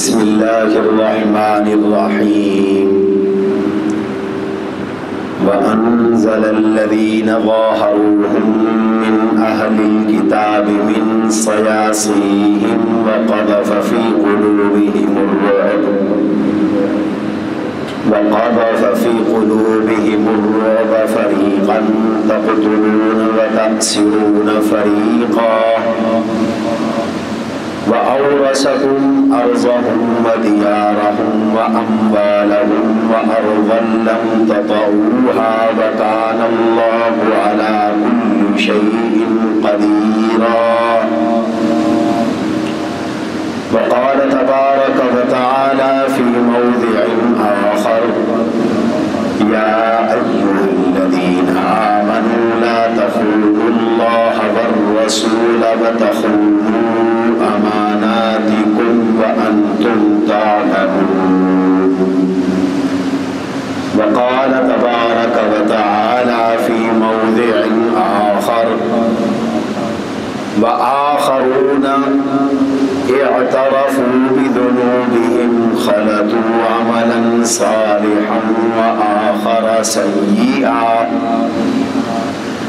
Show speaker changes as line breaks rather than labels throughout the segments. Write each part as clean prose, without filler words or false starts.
بسم الله الرحمن الرحيم وأنزل الذين ظاهروهم من أهل الكتاب من صياصيهم وقذف في قلوبهم الرعب فريقا تقتلون وتأسرون فريقا وأورثكم أرضهم وديارهم وأموالهم وأرضا لم تطئوها وكان الله على كل شيء قديرا. وقال تبارك وتعالى في موضع آخر يا أيها الذين آمنوا لا تخونوا الله والرسول وتخونوا أماناتكم وأنتم تعلمون. وقال تبارك وتعالى في موضع آخر وآخرون اعترفوا بذنوبهم خلطوا عملا صالحا وآخر سيئا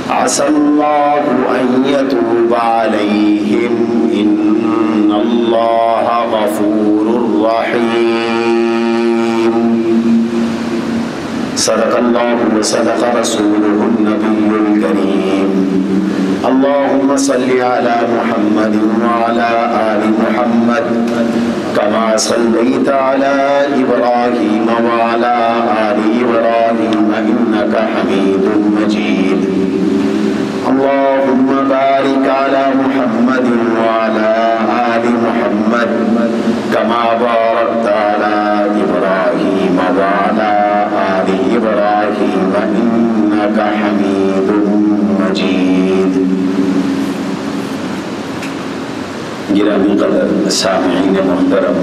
عسى الله أن يتوب عليهم إن الله غفور رحيم. صدق الله وصدق رسوله النبي الكريم. اللهم صل على محمد وعلى آل محمد كما صليت على إبراهيم وعلى آل إبراهيم إنك حميد مجيد. اللهم بارك على محمد وعلى آل محمد كما باركت على إبراهيم وعلى آل إبراهيم إنك حميد مجيد. گرامی قدر سامعین محترم،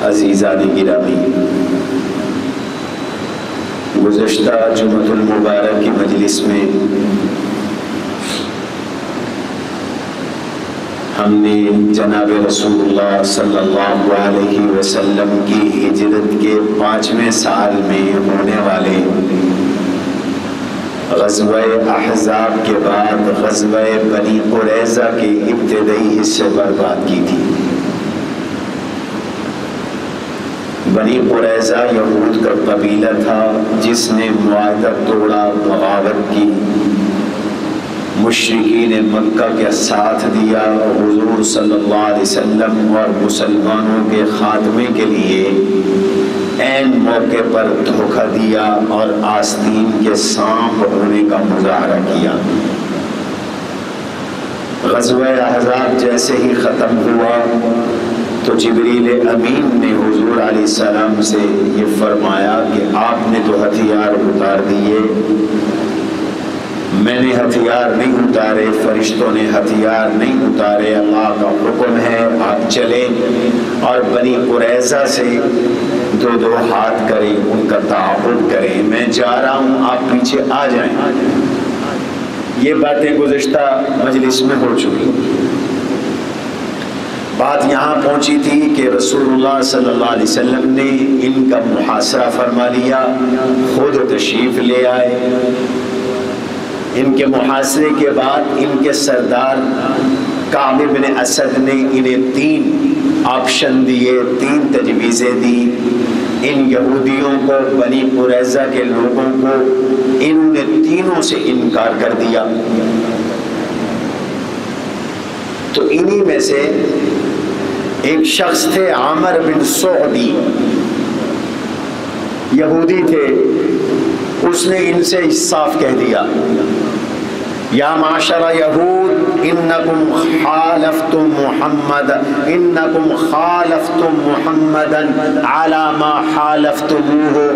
عزیزان گرامی، گزشتہ جمعۃ المبارک کی مجلس میں ہم نے جناب رسول اللہ صلی اللہ علیہ وسلم کی ہجرت کے 5ویں سال میں ہونے والے غزوہ احزاب کے بعد غزوہ بنی قریظہ کے ابتدائی حصے پر بات کی تھی. بنی قریظہ یہود کا قبیلہ تھا جس نے معاہدہ توڑا، بغاوت کی، مشرکین مکہ کے ساتھ دیا، حضور صلی اللہ علیہ وسلم اور مسلمانوں کے خاتمے کے لیے عین موقع پر دھوکہ دیا اور آستین کے سانپ ہونے کا مظاہرہ کیا. غزوہ احزاب جیسے ہی ختم ہوا تو جبریل امین نے حضور علیہ السلام سے یہ فرمایا کہ آپ نے تو ہتھیار اتار دیے، میں نے ہتھیار نہیں اتارے، فرشتوں نے ہتھیار نہیں اتارے، اللہ کا حکم ہے آپ چلیں اور بنی قریظہ سے 2 ہاتھ کریں، ان کا تعاون کریں، میں جا رہا ہوں، آپ پیچھے آ جائیں. یہ باتیں گزشتہ مجلس میں ہو چکی. بات یہاں پہنچی تھی کہ رسول اللہ صلی اللہ علیہ وسلم نے ان کا محاصرہ فرما لیا، خود تشریف لے آئے. ان کے محاصرے کے بعد ان کے سردار کعب بن اسد نے انہیں 3 آپشن دیے، 3 تجویزیں دی. ان یہودیوں کو، بنی قریظہ کے لوگوں کو انہوں نے تینوں سے انکار کر دیا. تو انہی میں سے ایک شخص تھے عامر بن سعدی، یہودی تھے. اس نے ان سے صاف کہہ دیا یا معاشر یہود انکم خالفتم محمدا علی ما حالفتموہ.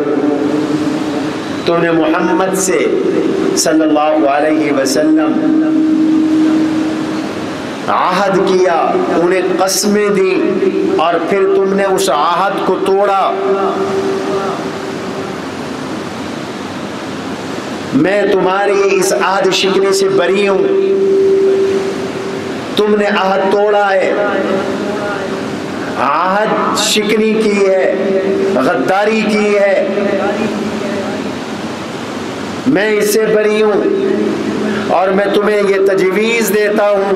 تو نے محمد سے صلی اللہ علیہ وسلم عہد کیا، انہیں قسمیں دی اور پھر تم نے اس عہد کو توڑا. میں تمہاری اس عہد شکنی سے بری ہوں، تم نے عہد توڑا ہے. عہد شکنی کی ہے، غداری کی ہے، میں اس سے بری ہوں اور میں تمہیں یہ تجویز دیتا ہوں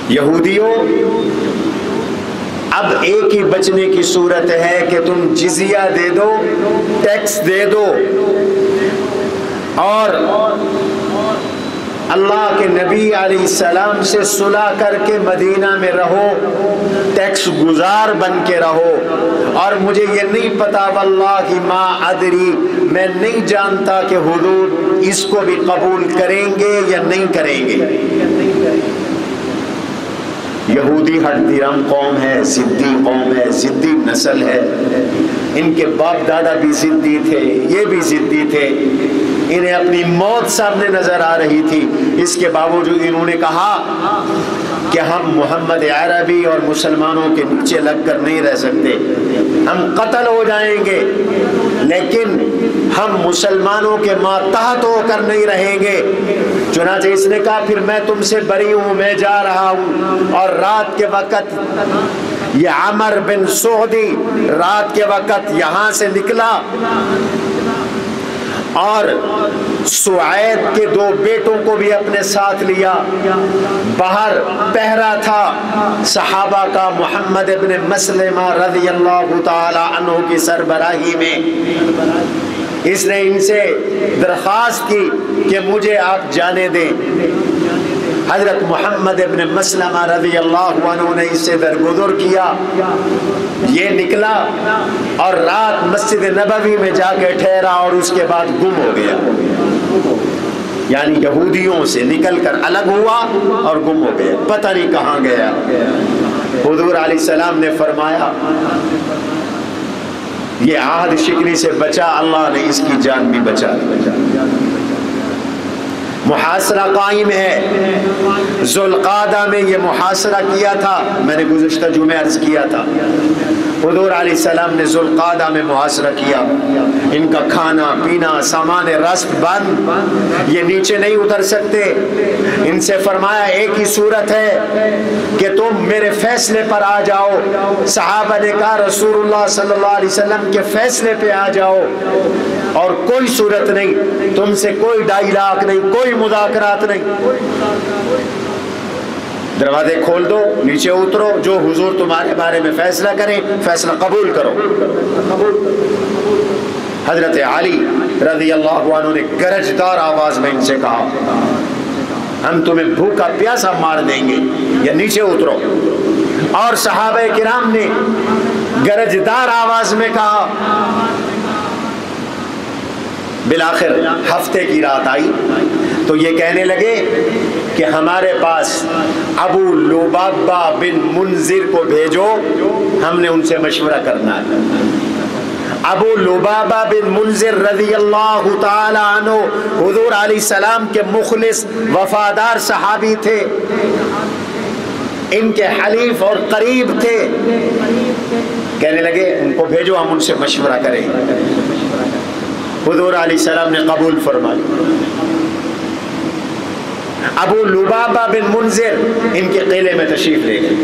یہودیوں، اب ایک ہی بچنے کی صورت ہے کہ تم جزیہ دے دو، ٹیکس دے دو، اور اللہ کے نبی علیہ السلام سے صلح کر کے مدینہ میں رہو، ٹیکس گزار بن کے رہو، اور مجھے یہ نہیں پتا، واللہ ما ادری، میں نہیں جانتا کہ حضور اس کو بھی قبول کریں گے یا نہیں کریں گے۔ یہودی ہٹ درم قوم ہے، ضدی قوم ہے، ضدی نسل ہے، ان کے باپ دادا بھی ضدی تھے، یہ بھی ضدی تھے، انہیں اپنی موت سامنے نظر آ رہی تھی، اس کے باوجود انہوں نے کہا کہ ہم محمد عربی اور مسلمانوں کے نیچے لگ کر نہیں رہ سکتے، ہم قتل ہو جائیں گے لیکن ہم مسلمانوں کے ماتحت ہو کر نہیں رہیں گے۔ چنانچہ اس نے کہا پھر میں تم سے بری ہوں، میں جا رہا ہوں، اور رات کے وقت یہ عمر بن سعدی رات کے وقت یہاں سے نکلا اور سعید کے 2 بیٹوں کو بھی اپنے ساتھ لیا، باہر پہرا تھا صحابہ کا محمد ابن مسلمہ رضی اللہ تعالی عنہ کی سربراہی میں۔ اس نے ان سے درخواست کی کہ مجھے آپ جانے دیں۔ حضرت محمد ابن مسلمہ رضی اللہ عنہ نے اس سے درگزر کیا، یہ نکلا اور رات مسجد نبوی میں جا کے ٹھہرا اور اس کے بعد گم ہو گیا، یعنی یہودیوں سے نکل کر الگ ہوا اور گم ہو گیا، پتہ نہیں کہاں گیا۔ حضور علیہ السلام نے فرمایا یہ عہد شکنی سے بچا، اللہ نے اس کی جان بھی بچا لی۔ محاصرہ قائم ہے، ذوالقعدہ میں یہ محاصرہ کیا تھا، میں نے گزشتہ جمعہ عرض کیا تھا، حضور علیہ السلام نے ذوالقعدہ میں محاصرہ کیا، ان کا کھانا پینا سامان رست بند، یہ نیچے نہیں اتر سکتے، ان سے فرمایا ایک ہی صورت ہے کہ تم میرے فیصلے پر آ جاؤ۔ صحابہ نے کہا رسول اللہ صلی اللہ علیہ وسلم کے فیصلے پہ آ جاؤ، اور کوئی صورت نہیں، تم سے کوئی ڈائیلاگ نہیں، کوئی مذاکرات نہیں، دروازے کھول دو، نیچے اترو، جو حضور تمہارے بارے میں فیصلہ کریں فیصلہ قبول کرو۔ حضرت علی رضی اللہ عنہ نے گرجدار آواز میں ان سے کہا ہم تمہیں بھوکا پیاسا مار دیں گے یا نیچے اترو، اور صحابہ کرام نے گرجدار آواز میں کہا۔ بالآخر ہفتے کی رات آئی تو یہ کہنے لگے کہ ہمارے پاس ابو لبابہ بن منذر کو بھیجو، ہم نے ان سے مشورہ کرنا ہے۔ ابو لبابہ بن منذر رضی اللہ تعالی عنہ حضور علیہ السلام کے مخلص وفادار صحابی تھے، ان کے حلیف اور قریب تھے، کہنے لگے ان کو بھیجو ہم ان سے مشورہ کریں۔ حضور علیہ السلام نے قبول فرمایا۔ ابو لبابہ بن منذر ان کے قلعے میں تشریف لے گئے۔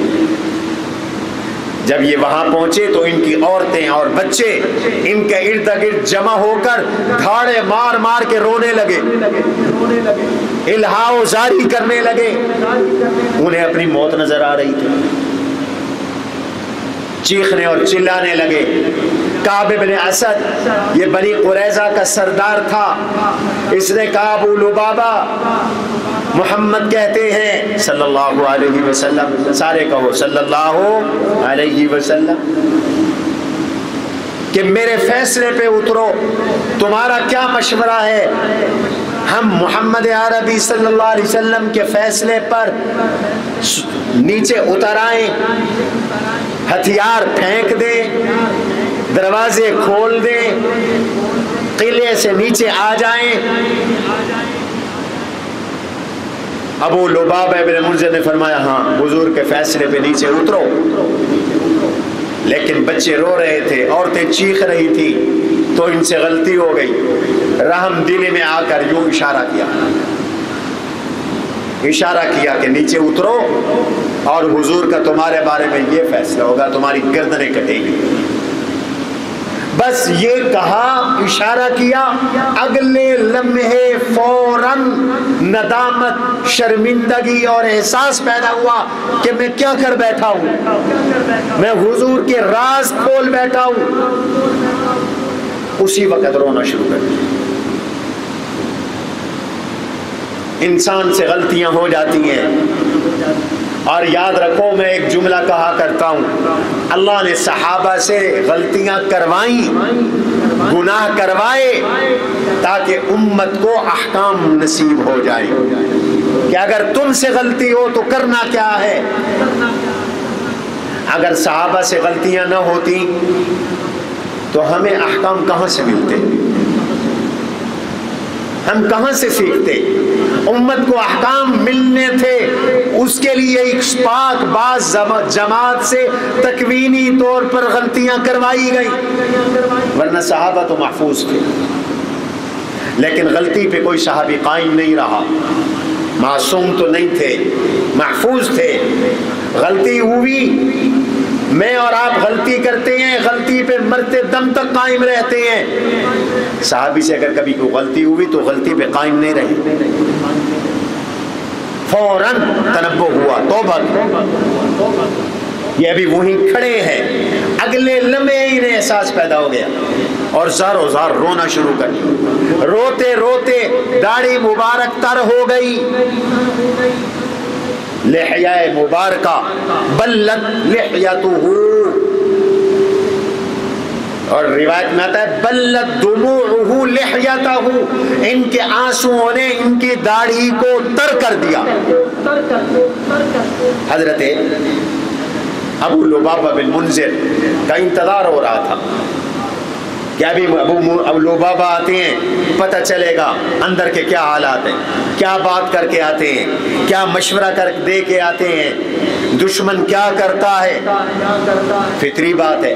جب یہ وہاں پہنچے تو ان کی عورتیں اور بچے ان کے ارد گرد جمع ہو کر دھاڑے مار مار کے رونے لگے، الہا و زاری کرنے لگے، انہیں اپنی موت نظر آ رہی تھی، چیخنے اور چلانے لگے۔ کعب بن اسد یہ بنی قریظہ کا سردار تھا، اس نے کہا ابو لبابہ محمد کہتے ہیں صلی اللہ علیہ وسلم، سارے کہو صلی اللہ علیہ وسلم، کہ میرے فیصلے پہ اترو، تمہارا کیا مشورہ ہے؟ ہم محمد عربی صلی اللہ علیہ وسلم کے فیصلے پر نیچے اتر آئیں، ہتھیار پھینک دیں، دروازے کھول دیں، قلعے سے نیچے آ جائیں؟ ابو لبابہ بن منذر نے فرمایا ہاں، حضور کے فیصلے پہ نیچے اترو۔ لیکن بچے رو رہے تھے، عورتیں چیخ رہی تھی، تو ان سے غلطی ہو گئی، رحم دلی میں آ کر یوں اشارہ کیا، اشارہ کیا کہ نیچے اترو اور حضور کا تمہارے بارے میں یہ فیصلہ ہوگا، تمہاری گردنیں کٹیں گی۔ بس یہ کہا، اشارہ کیا، اگلے لمحے فوراً ندامت، شرمندگی اور احساس پیدا ہوا کہ میں کیا کر بیٹھا ہوں، میں حضور کے راز کھول بیٹھا ہوں۔ اسی وقت رونا شروع کر دیا۔ انسان سے غلطیاں ہو جاتی ہیں، اور یاد رکھو میں ایک جملہ کہا کرتا ہوں، اللہ نے صحابہ سے غلطیاں کروائیں، گناہ کروائے تاکہ امت کو احکام نصیب ہو جائے کہ اگر تم سے غلطی ہو تو کرنا کیا ہے۔ اگر صحابہ سے غلطیاں نہ ہوتی تو ہمیں احکام کہاں سے ملتے، ہم کہاں سے سیکھتے؟ امت کو احکام ملنے تھے، اس کے لیے ایک پاک باز جماعت سے تکوینی طور پر غلطیاں کروائی گئی، ورنہ صحابہ تو محفوظ تھے۔ لیکن غلطی پہ کوئی صحابی قائم نہیں رہا، معصوم تو نہیں تھے، محفوظ تھے۔ غلطی ہوئی، میں اور آپ غلطی کرتے ہیں، غلطی پہ مرتے دم تک قائم رہتے ہیں۔ صحابی سے اگر کبھی کوئی غلطی ہوئی تو غلطی پہ قائم نہیں رہے، فوراً تنبہ ہوا، توبہ کی۔ یہ ابھی وہیں کھڑے ہیں، اگلے لمحے انہیں احساس پیدا ہو گیا اور زاروں زار رونا شروع کر دیا۔ روتے روتے داڑھی مبارک تر ہو گئی، لحیہ مبارکہ بلت لحیتہ، اور روایت میں آتا ہے بلت دموعہ لحیتہ، ان کے آنسوؤں نے ان کی داڑھی کو تر کر دیا۔ حضرت ابو لبابہ بن منذر کا انتظار ہو رہا تھا کہ ابھی ابو لبابہ آتے ہیں، پتہ چلے گا اندر کے کیا حالات ہیں، کیا بات کر کے آتے ہیں، کیا مشورہ کر دے کے آتے ہیں، دشمن کیا کرتا ہے۔ فطری بات ہے،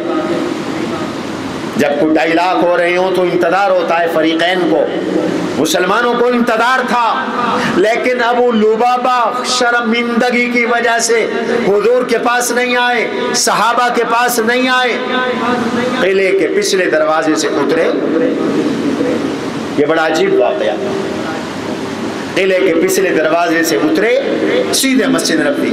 جب کوئی ڈائلاگ ہو رہے ہوں تو انتظار ہوتا ہے فریقین کو، مسلمانوں کو انتظار تھا۔ لیکن ابو لبابہ شرمندگی کی وجہ سے حضور کے پاس نہیں آئے، صحابہ کے پاس نہیں آئے، قلعے کے پچھلے دروازے سے اترے۔ یہ بڑا عجیب واقعہ، قلعے کے پچھلے دروازے سے اترے، سیدھے مسجد نبوی۔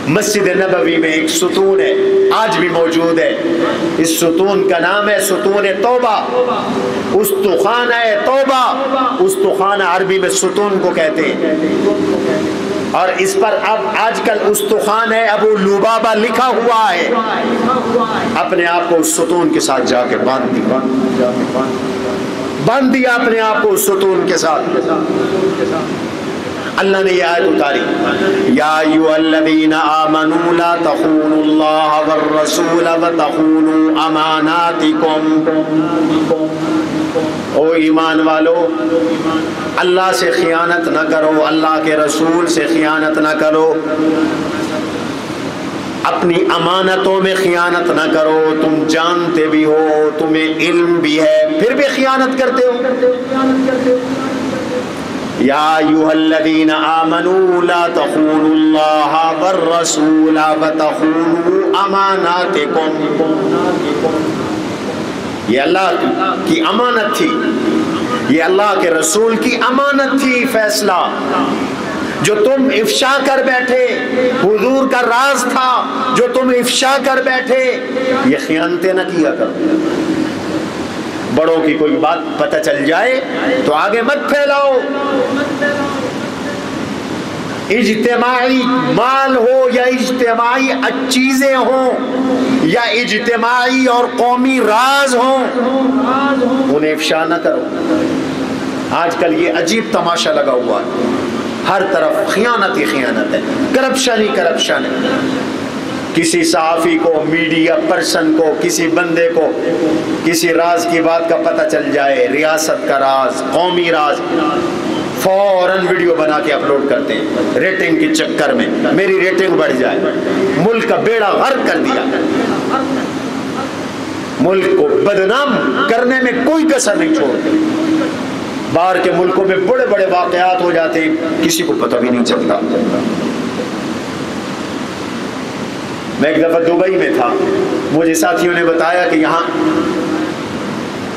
مسجد نبوی میں ایک ستون ہے، آج بھی موجود ہے، اس ستون کا نام ہے ستون توبہ، استخانہ توبہ۔ استخانہ عربی میں ستون کو کہتے ہیں، اور اس پر اب آج کل استخانہ ابو لبابہ لکھا ہوا ہے۔ اپنے آپ کو اس ستون کے ساتھ جا کے باندھ دیا اپنے آپ کو اس ستون کے ساتھ۔ اللہ نے یہ آیت اتاری، یا ایھا الذین آمنوا لا تخونوا اللہ والرسول وتخونوا اماناتکم۔ او ایمان والو، اللہ سے خیانت نہ کرو، اللہ کے رسول سے خیانت نہ کرو، اپنی امانتوں میں خیانت نہ کرو۔ تم جانتے بھی ہو، تمہیں علم بھی ہے، پھر بھی خیانت کرتے ہو۔ یا ایھا الذین آمنوا لا تخونوا اللہ والرسول وتخونوا اماناتکم۔ یہ اللہ کی امانت تھی، یہ اللہ کے رسول کی امانت تھی، فیصلہ جو تم افشا کر بیٹھے، حضور کا راز تھا جو تم افشا کر بیٹھے، یہ خیانتیں نہ کیا کرو۔ بڑوں کی کوئی بات پتہ چل جائے تو آگے مت پھیلاؤ۔ اجتماعی مال ہو یا اجتماعی چیزیں ہوں یا اجتماعی اور قومی راز ہوں، انہیں افشا نہ کرو۔ آج کل یہ عجیب تماشا لگا ہوا ہے، ہر طرف خیانت ہی خیانت ہے، کرپشن ہی کرپشن ہے۔ کسی صحافی کو، میڈیا پرسن کو، کسی بندے کو کسی راز کی بات کا پتہ چل جائے، ریاست کا راز، قومی راز، فوراً ویڈیو بنا کے اپلوڈ کرتے ہیں ریٹنگ کے چکر میں، میری ریٹنگ بڑھ جائے۔ ملک کا بیڑا غرق کر دیا، ملک کو بدنام کرنے میں کوئی کسر نہیں چھوڑتے۔ باہر کے ملکوں میں بڑے بڑے واقعات ہو جاتے ہیں، کسی کو پتہ بھی نہیں چلتا۔ میں ایک دفعہ دبئی میں تھا، مجھے ساتھیوں نے بتایا کہ یہاں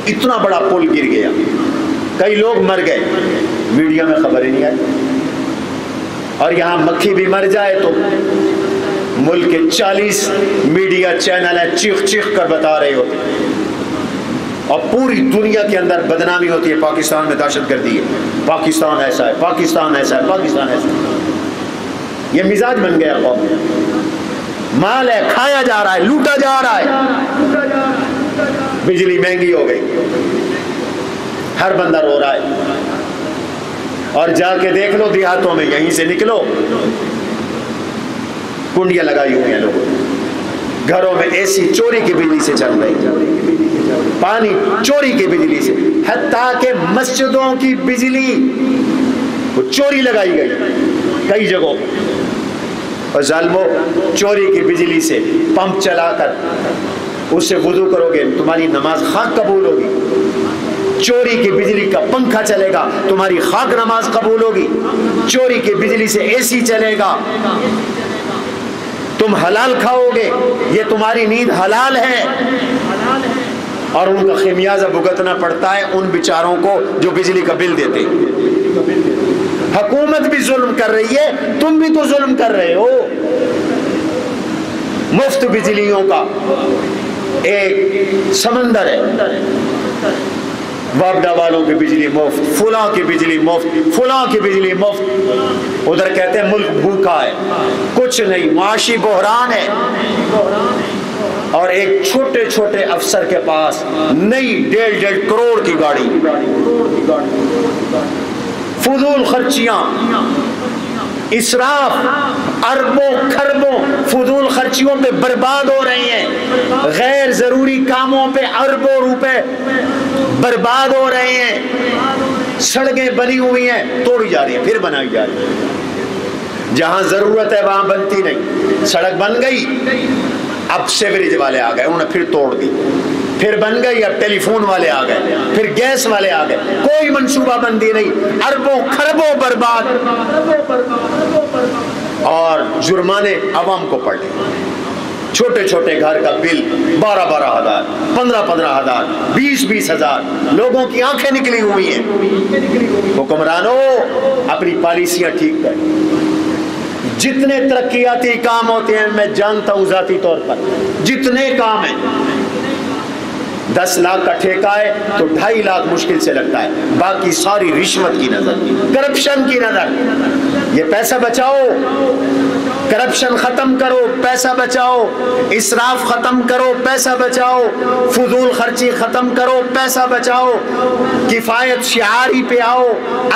اتنا بڑا پل گر گیا، کئی لوگ مر گئے، میڈیا میں خبر ہی نہیں آئی۔ اور یہاں مکھی بھی مر جائے تو ملک کے 40 میڈیا چینل ہیں چیخ چیخ کر بتا رہے ہوتے ہیں، اور پوری دنیا کے اندر بدنامی ہوتی ہے، پاکستان میں دہشت گردی ہے، پاکستان ایسا ہے، پاکستان ایسا ہے، پاکستان ایسا ہے۔ یہ مزاج بن گیا قوم، مال ہے کھایا جا رہا ہے، لوٹا جا رہا ہے۔ بجلی مہنگی ہو گئی، ہر بندہ رو رہا ہے، اور جا کے دیکھ لو دیہاتوں میں، یہیں سے نکلو کنڈیاں لگائی ہوئی ہیں لوگوں نے، گھروں میں اے سی چوری کی بجلی سے چل رہی، پانی چوری کی بجلی سے، حتیٰ کہ مسجدوں کی بجلی وہ چوری لگائی گئی کئی جگہوں پر۔ اور ظالمو، چوری کی بجلی سے پمپ چلا کر اس سے وضو کرو گے تمہاری نماز خاک قبول ہوگی، چوری کی بجلی کا پنکھا چلے گا تمہاری خاک نماز قبول ہوگی، چوری کی بجلی سے اے سی چلے گا تم حلال کھاؤ گے، یہ تمہاری نیند حلال ہے، اور ان کا خمیازہ بھگتنا پڑتا ہے ان بیچاروں کو جو بجلی کا بل دیتے ہیں۔ حکومت بھی ظلم کر رہی ہے، تم بھی تو ظلم کر رہے ہو۔ مفت بجلیوں کا ایک سمندر ہے، وابڈا والوں کی بجلی مفت، فلاں کی بجلی مفت، فلاں کی بجلی مفت، ادھر کہتے ہیں ملک بھوکا ہے، کچھ نہیں، معاشی بحران ہے، اور ایک چھوٹے چھوٹے افسر کے پاس نئی 1.5 کروڑ کی گاڑی، فضول خرچیاں، اسراف، اربوں کھربوں فضول خرچیوں پہ برباد ہو رہے ہیں، غیر ضروری کاموں پہ اربوں روپے برباد ہو رہے ہیں، سڑکیں بنی ہوئی ہیں توڑی جا رہی ہیں پھر بنائی جا رہی ہیں، جہاں ضرورت ہے وہاں بنتی نہیں، سڑک بن گئی اب سیوریج والے آ گئے انہوں نے پھر توڑ دی، پھر بن گئی اب ٹیلی فون والے آ گئے، پھر گیس والے آ گئے، کوئی منصوبہ بندی نہیں، اربوں کھربوں برباد، اور جرمانے عوام کو پڑ گئے۔ چھوٹے چھوٹے گھر کا بل 12 ہزار، 15 ہزار، 20 ہزار، لوگوں کی آنکھیں نکلی ہوئی ہیں۔ حکمرانوں اپنی پالیسیاں ٹھیک کریں، جتنے ترقیاتی کام ہوتے ہیں میں جانتا ہوں ذاتی طور پر، جتنے کام ہیں 10 لاکھ کا ٹھیکہ ہے تو 2.5 لاکھ مشکل سے لگتا ہے، باقی ساری رشوت کی نظر، کرپشن کی نظر۔ یہ پیسہ بچاؤ، کرپشن ختم کرو، پیسہ بچاؤ، اسراف ختم کرو، پیسہ بچاؤ، فضول خرچی ختم کرو، پیسہ بچاؤ، کفایت شعاری پہ آؤ،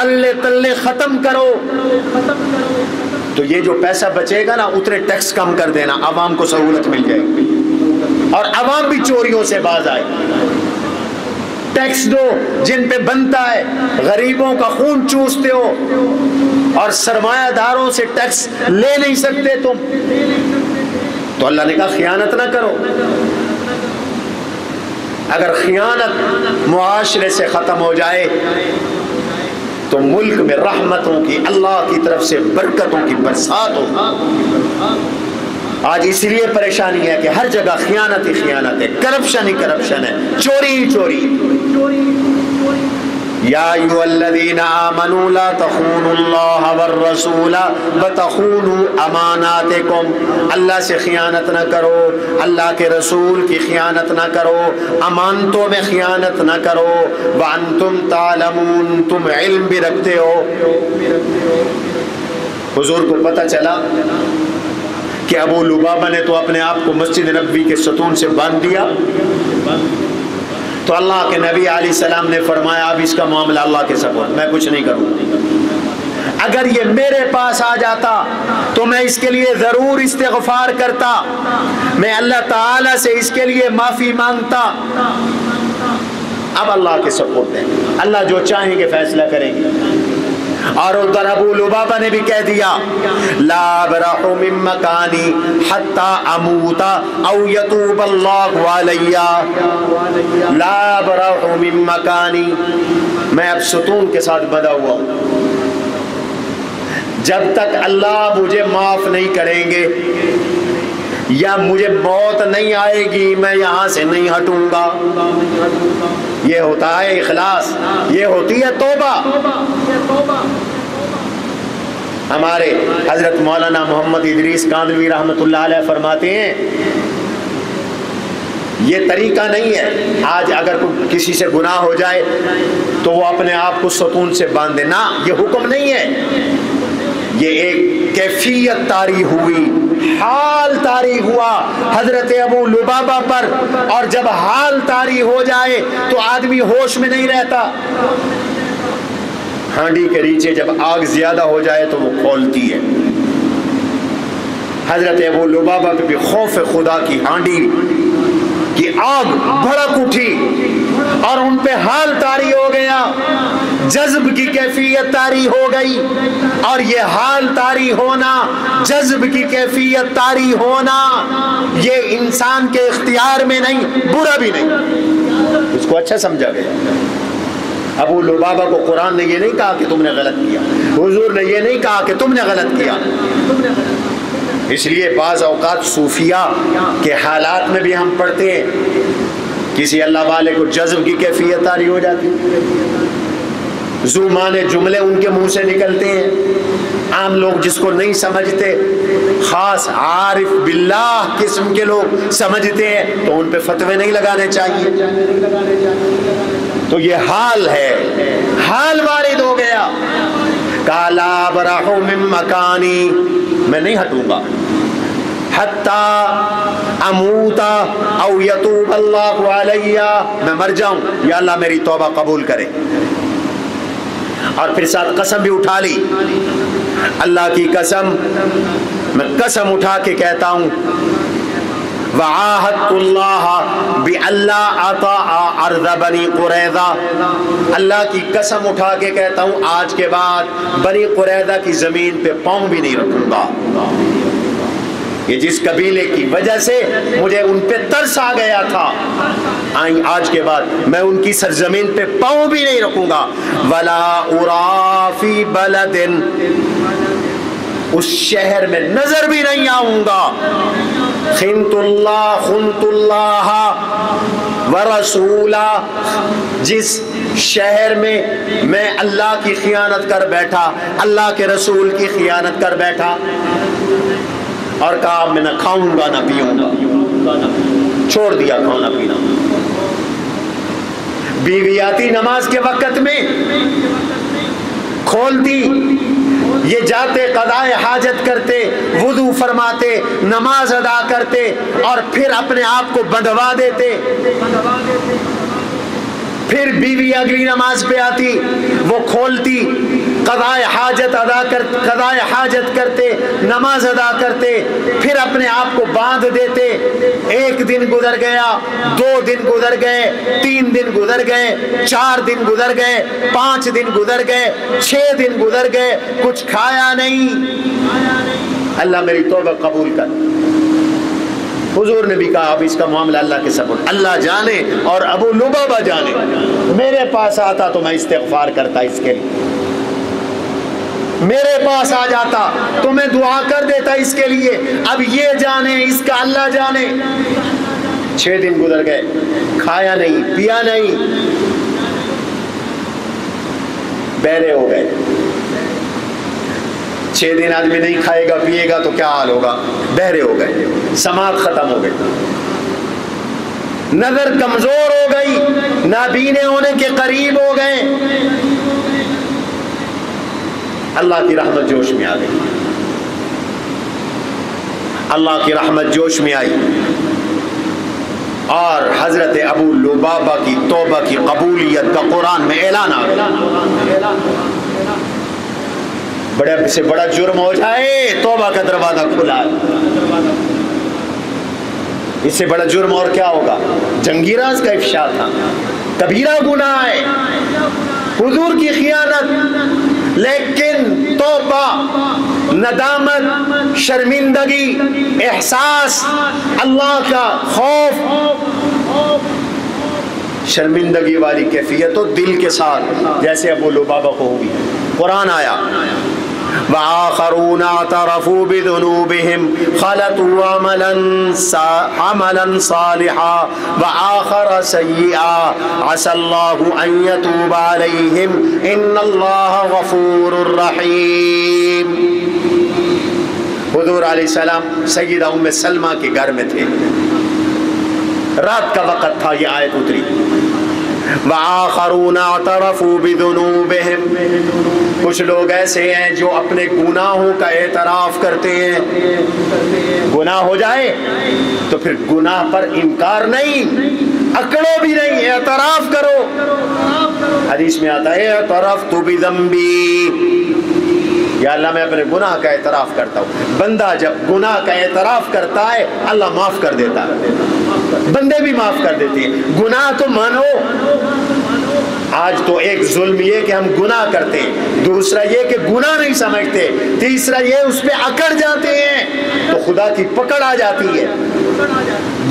اللہ تلے ختم کرو، تو یہ جو پیسہ بچے گا نا اتنے ٹیکس کم کر دینا، عوام کو سہولت مل جائے گی اور عوام بھی چوریوں سے باز آئے۔ ٹیکس دو جن پہ بنتا ہے، غریبوں کا خون چوستے ہو اور سرمایہ داروں سے ٹیکس لے نہیں سکتے تم، تو اللہ نے کہا خیانت نہ کرو۔ اگر خیانت معاشرے سے ختم ہو جائے تو ملک میں رحمتوں کی، اللہ کی طرف سے برکتوں کی برسات ہو۔ آج اس لیے پریشانی ہے کہ ہر جگہ خیانت ہی خیانت ہے، کرپشن ہی کرپشن ہے، چوری ہی چوری۔ یا ایھا الذین آمنوا لا تخونوا اللہ والرسول وتخونوا اماناتکم، اللہ سے خیانت نہ کرو، اللہ کے رسول کی خیانت نہ کرو، امانتوں میں خیانت نہ کرو، وانتم تعلمون، تم علم بھی رکھتے ہو۔ حضور کو پتہ چلا کہ ابو لبابہ نے تو اپنے آپ کو مسجد نبوی کے ستون سے باندھ دیا، تو اللہ کے نبی علیہ السلام نے فرمایا اب اس کا معاملہ اللہ کے سپرد، میں کچھ نہیں کروں، اگر یہ میرے پاس آ جاتا تو میں اس کے لیے ضرور استغفار کرتا، میں اللہ تعالی سے اس کے لیے معافی مانگتا، اب اللہ کے سپرد ہے، اللہ جو چاہیں گے فیصلہ کریں گے۔ اور ادھر ابو لبابہ نے بھی کہہ دیا لا ابرح من مکانی حتی اموت او یتوب اللہ علی، لا ابرح من مکانی، میں اب ستون کے ساتھ بندھا ہوا ہوں، جب تک اللہ مجھے معاف نہیں کریں گے یا مجھے موت نہیں آئے گی میں یہاں سے نہیں ہٹوں گا۔ یہ ہوتا ہے اخلاص، یہ ہوتی ہے توبہ۔ ہمارے حضرت مولانا محمد ادریس کاندھلوی رحمۃ اللہ علیہ فرماتے ہیں یہ طریقہ نہیں ہے آج اگر کسی سے گناہ ہو جائے تو وہ اپنے آپ کو ستون سے باندھے، نہ، یہ حکم نہیں ہے، یہ ایک کیفیت طاری ہوئی، حال طاری ہوا حضرت ابو لبابہ پر، اور جب حال طاری ہو جائے تو آدمی ہوش میں نہیں رہتا۔ ہانڈی کے نیچے جب آگ زیادہ ہو جائے تو وہ کھولتی ہے۔ حضرت ابو لبابہ پہ بھی خوف خدا کی ہانڈی کی آگ بھڑک اٹھی اور ان پہ حال طاری ہو گیا، جذب کی کیفیت طاری ہو گئی، اور یہ حال طاری ہونا، جذب کی کیفیت طاری ہونا، یہ انسان کے اختیار میں نہیں، برا بھی نہیں، اس کو اچھا سمجھا گیا۔ ابو لبابہ کو قرآن نے یہ نہیں کہا کہ تم نے غلط کیا، حضور نے یہ نہیں کہا کہ تم نے غلط کیا۔ اس لیے بعض اوقات صوفیاء کے حالات میں بھی ہم پڑھتے ہیں کسی اللہ والے کو جذب کی کیفیت طاری ہو جاتی، ذو معنی جملے ان کے منہ سے نکلتے ہیں، عام لوگ جس کو نہیں سمجھتے، خاص عارف باللہ قسم کے لوگ سمجھتے ہیں تو ان پہ فتوے نہیں لگانے چاہیے۔ تو یہ حال ہے، حال وارد ہو گیا، کالا ابرح من مکانی، میں نہیں ہٹوں گا حتی اموتا او یتوب اللہ علیہ، میں مر جاؤں یا اللہ میری توبہ قبول کرے۔ اور پھر ساتھ قسم بھی اٹھا لی، اللہ کی قسم، میں قسم اٹھا کے کہتا ہوں وعاہدت اللہ بألّا اطاع ارض بنی قریظہ، اللہ کی قسم اٹھا کے کہتا ہوں آج کے بعد بنی قریظہ کی زمین پہ پاؤں بھی نہیں رکھوں گا۔ یہ جس قبیلے کی وجہ سے مجھے ان پہ ترس آ گیا تھا، آج کے بعد میں ان کی سرزمین پہ پاؤں بھی نہیں رکھوں گا۔ ولا ارا فی بلد، اس شہر میں نظر بھی نہیں آؤں گا۔ خنت اللہ ورسولہ، جس شہر میں اللہ کی خیانت کر بیٹھا، اللہ کے رسول کی خیانت کر بیٹھا، اور کہا میں نہ کھاؤں گا نہ پیوں گا، چھوڑ دیا کھانا پینا۔ بیوی آتی نماز کے وقت میں کھولتی، یہ جاتے قضاء حاجت کرتے، وضو فرماتے، نماز ادا کرتے، اور پھر اپنے آپ کو بندھوا دیتے۔ پھر بیوی اگلی نماز پہ آتی، وہ کھولتی، قضاء حاجت کرتے، نماز ادا کرتے، پھر اپنے آپ کو باندھ دیتے۔ ایک دن گزر گیا، 2 دن گزر گئے، 3 دن گزر گئے، 4 دن گزر گئے، 5 دن گزر گئے، 6 دن گزر گئے، کچھ کھایا نہیں۔ اللہ میری توبہ قبول کر۔ حضور نے بھی کہا اب اس کا معاملہ اللہ کے سپرد، اللہ جانے اور ابو لبابہ جانے، میرے پاس آتا تو میں استغفار کرتا اس کے لیے، میرے پاس آ جاتا تو میں دعا کر دیتا اس کے لیے، اب یہ جانے، اس کا اللہ جانے۔ 6 دن گزر گئے، کھایا نہیں، پیا نہیں، بہرے ہو گئے۔ 6 دن آدمی نہیں کھائے گا پیے گا تو کیا حال ہوگا؟ بہرے ہو گئے، سماعت ختم ہو گئی، نظر کمزور ہو گئی، نابینے ہونے کے قریب ہو گئے۔ اللہ کی رحمت جوش میں آ گئی، اللہ کی رحمت جوش میں آئی، اور حضرت ابو لبابہ کی توبہ کی قبولیت کا قرآن میں اعلان آ گیا۔ بڑے سے بڑا جرم ہو جائے توبہ کا دروازہ کھلا ہے، اس سے بڑا جرم اور کیا ہوگا؟ جنگی راز کا افشا تھا، کبیرہ گناہ ہے، حضور کی خیانت، لیکن توبہ، ندامت، شرمندگی، احساس، اللہ کا خوف، شرمندگی والی کیفیت ہو دل کے ساتھ، جیسے ابو لبابہ کو ہوگی۔ قرآن آیا وآخرون اعترفوا بذنوبهم خلطوا عملا صالحا وآخر سيئا عسى الله أن يتوب عليهم إن الله غفور رحيم۔ حضور علیہ السلام سیدہ ام سلمہ کے گھر میں تھے، رات کا وقت تھا، یہ آیت اتری وآخرون اعترفوا بذنوبهم۔ کچھ لوگ ایسے ہیں جو اپنے گناہوں کا اعتراف کرتے ہیں، گناہ ہو جائے تو پھر گناہ پر انکار نہیں، اکڑو بھی نہیں، اعتراف کرو۔ حدیث میں آتا ہے اعترفت بذنبی، یا اللہ میں اپنے گناہ کا اعتراف کرتا ہوں۔ بندہ جب گناہ کا اعتراف کرتا ہے اللہ معاف کر دیتا ہے، بندے بھی معاف کر دیتے ہیں۔ گناہ تو مانو۔ آج تو ایک ظلم یہ کہ ہم گناہ کرتے ہیں، دوسرا یہ کہ گناہ نہیں سمجھتے، تیسرا یہ اس پہ اکڑ جاتے ہیں تو خدا کی پکڑ آ جاتی ہے۔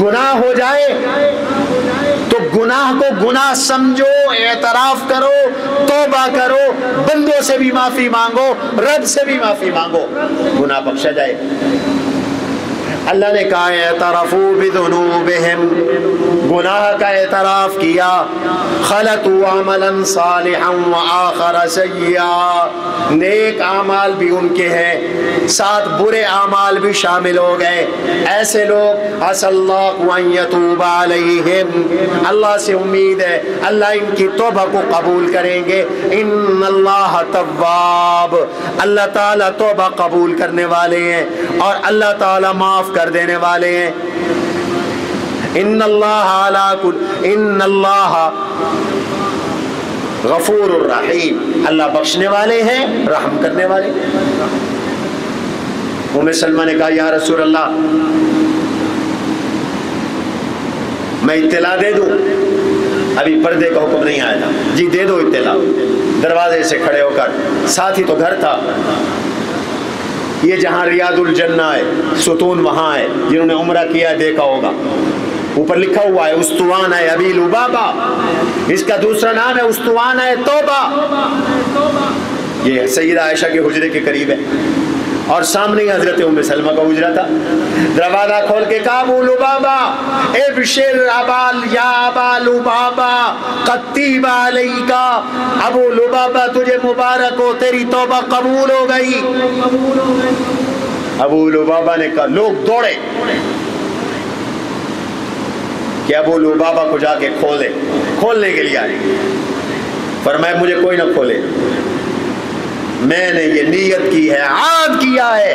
گناہ ہو جائے تو گناہ کو گناہ سمجھو، اعتراف کرو، توبہ کرو، بندوں سے بھی معافی مانگو، رب سے بھی معافی مانگو، گناہ بخشا جائے۔ اللہ نے کہا اعترفوا بذنوبہم، گناہ کا اعتراف کیا، خلطوا عملا صالحا وآخر سیئا، نیک اعمال بھی ان کے ہیں، ساتھ برے اعمال بھی شامل ہو گئے۔ ایسے لوگ عسى اللہ ان یتوب علیہم، اللہ سے امید ہے اللہ ان کی توبہ کو قبول کریں گے۔ ان اللہ تواب، اللہ تعالیٰ توبہ قبول کرنے والے ہیں اور اللہ تعالیٰ معاف کر دینے والے ہیں۔ ان اللہ غفور الرحیم، اللہ بخشنے والے ہیں، رحم کرنے والے۔ ام سلمہ نے کہا یا رسول اللہ میں اطلاع دے دوں؟ ابھی پردے کا حکم نہیں آیا تھا۔ جی دے دو اطلاع۔ دروازے سے کھڑے ہو کر، ساتھ ہی تو گھر تھا، یہ جہاں ریاض الجنہ ہے، ستون وہاں ہے، جنہوں نے عمرہ کیا دیکھا ہوگا، اوپر لکھا ہوا ہے استوانہ ابی لبابہ، اس کا دوسرا نام ہے استوانہ توبہ۔ یہ سیدہ عائشہ کے حجرے کے قریب ہے اور سامنے ہی حضرت ام سلمہ کا حجرہ تھا۔ دروازہ کھول کے کہا ابو لبابہ ابشر یا ابا لبابہ قد طیب علیک، ابو لبابہ تجھے مبارک ہو، تیری توبہ قبول ہو گئی۔ ابو لبابہ نے کہا، لوگ دوڑے کہ ابو لبابہ کو جا کے کھولنے کے لیے آئے۔ فرمایا مجھے کوئی نہ کھولے، میں نے یہ نیت کی ہے، عہد کیا ہے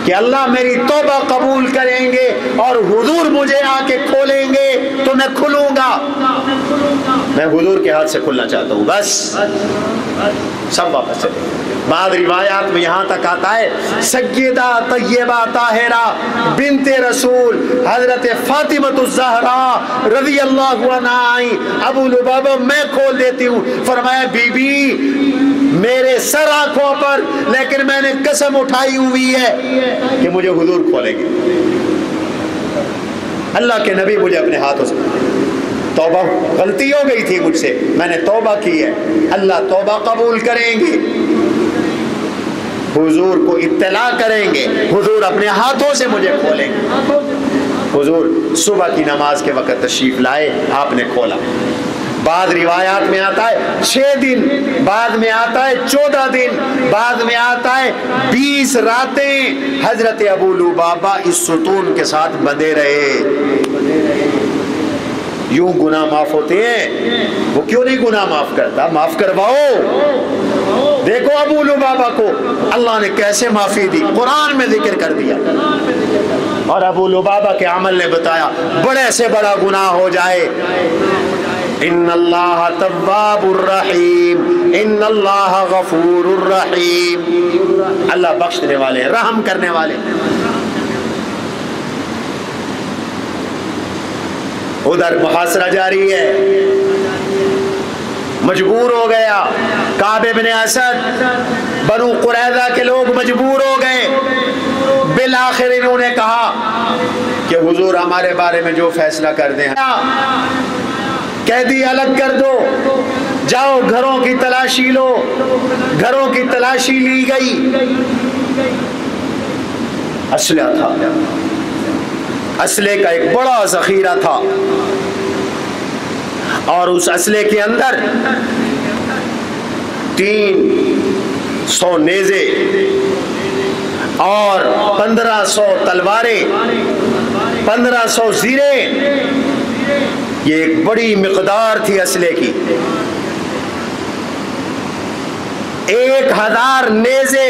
کہ اللہ میری توبہ قبول کریں گے اور حضور مجھے آ کے کھولیں گے تو میں کھلوں گا، میں حضور کے ہاتھ سے کھلنا چاہتا ہوں، بس سب واپس چلے۔ بعض روایات میں یہاں تک آتا ہے سیدہ طیبہ طاہرہ بنت رسول حضرت فاطمہ الزہرا رضی اللہ عنہا آئی، ابو لبابہ میں کھول دیتی ہوں۔ فرمایا بی بی میرے سر آنکھوں پر، لیکن میں نے قسم اٹھائی ہوئی ہے کہ مجھے حضور کھولیں گے، اللہ کے نبی مجھے اپنے ہاتھوں سے، توبہ غلطی ہو گئی تھی مجھ سے، میں نے توبہ کی ہے، اللہ توبہ قبول کریں گے، حضور کو اطلاع کریں گے، حضور اپنے ہاتھوں سے مجھے کھولیں گے۔ حضور صبح کی نماز کے وقت تشریف لائے، آپ نے کھولا۔ بعض روایات میں آتا ہے 6 دن، بعد میں آتا ہے 14 دن، بعد میں آتا ہے 20 راتیں حضرت ابو لبابہ اس ستون کے ساتھ بندھے رہے۔ یوں گناہ معاف ہوتے ہیں؟ وہ کیوں نہیں گناہ معاف کرتا؟ معاف کرواؤ۔ دیکھو ابو لبابہ کو اللہ نے کیسے معافی دی، قرآن میں ذکر کر دیا، اور ابو لبابہ کے عمل نے بتایا بڑے سے بڑا گناہ ہو جائے، ان اللہ تواب الرحیم، ان اللہ غفور الرحیم، اللہ بخشنے والے، رحم کرنے والے۔ ادھر محاصرہ جاری ہے، مجبور ہو گیا کعب بن اسد، بنو قریظہ کے لوگ مجبور ہو گئے، بالآخر انہوں نے کہا کہ حضور ہمارے بارے میں جو فیصلہ کر دیں، قیدی الگ کر دو، جاؤ گھروں کی تلاشی لو۔ گھروں کی تلاشی لی گئی، اسلحہ تھا، اسلحے کا ایک بڑا ذخیرہ تھا، اور اس اسلحے کے اندر 300 نیزے اور 1500 تلواریں، 1500 زیریں، یہ ایک بڑی مقدار تھی اسلحے کی۔ 1000 نیزے،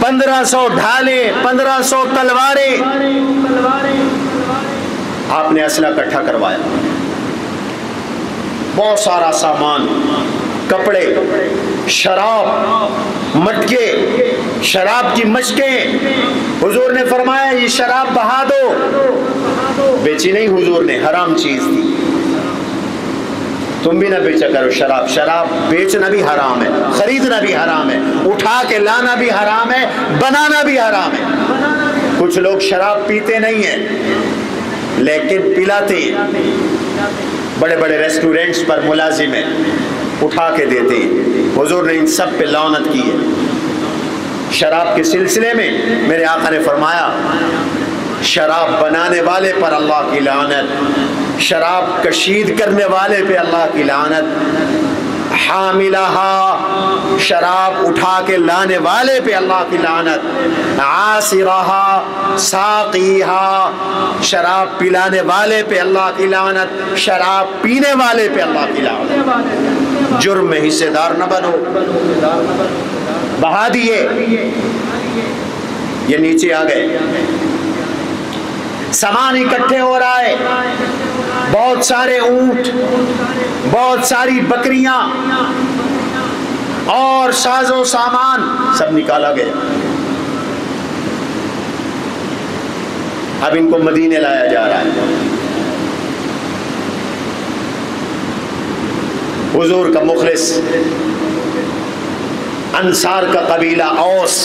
1500 ڈھالیں، 1500 تلواریں، آپ نے اسلحہ اکٹھا کروایا۔ بہت سارا سامان، کپڑے، شراب، مٹکے، شراب کی مشکیں۔ حضور نے فرمایا یہ شراب بہا دو۔ بیچی نہیں حضور نے، حرام چیز تھی، تم بھی نہ بیچا کرو شراب۔ شراب بیچنا بھی حرام ہے، خریدنا بھی حرام ہے، اٹھا کے لانا بھی حرام ہے، بنانا بھی حرام ہے۔ کچھ لوگ شراب پیتے نہیں ہیں لیکن پلاتے ہیں، بڑے بڑے ریسٹورنٹس پر ملازم ہیں، اٹھا کے دیتے ہیں۔ حضور نے ان سب پہ لعنت کی ہے۔ شراب کے سلسلے میں میرے آقا نے فرمایا شراب بنانے والے پر اللہ کی لعنت، شراب کشید کرنے والے پہ اللہ کی لعنت، حاملہا شراب اٹھا کے لانے والے پہ اللہ کی لعنت، عاصرہا ساقیہا شراب پلانے والے پہ اللہ کی لعنت، شراب پینے والے پہ اللہ کی لعنت۔ جرم میں حصے دار نہ بنو۔ بہا دیے، یہ نیچے آ گئے، سامان اکٹھے ہو رہا ہے، بہت سارے اونٹ، بہت ساری بکریاں اور ساز و سامان سب نکالا گیا۔ اب ان کو مدینے لایا جا رہا ہے۔ حضور کا مخلص انصار کا قبیلہ اوس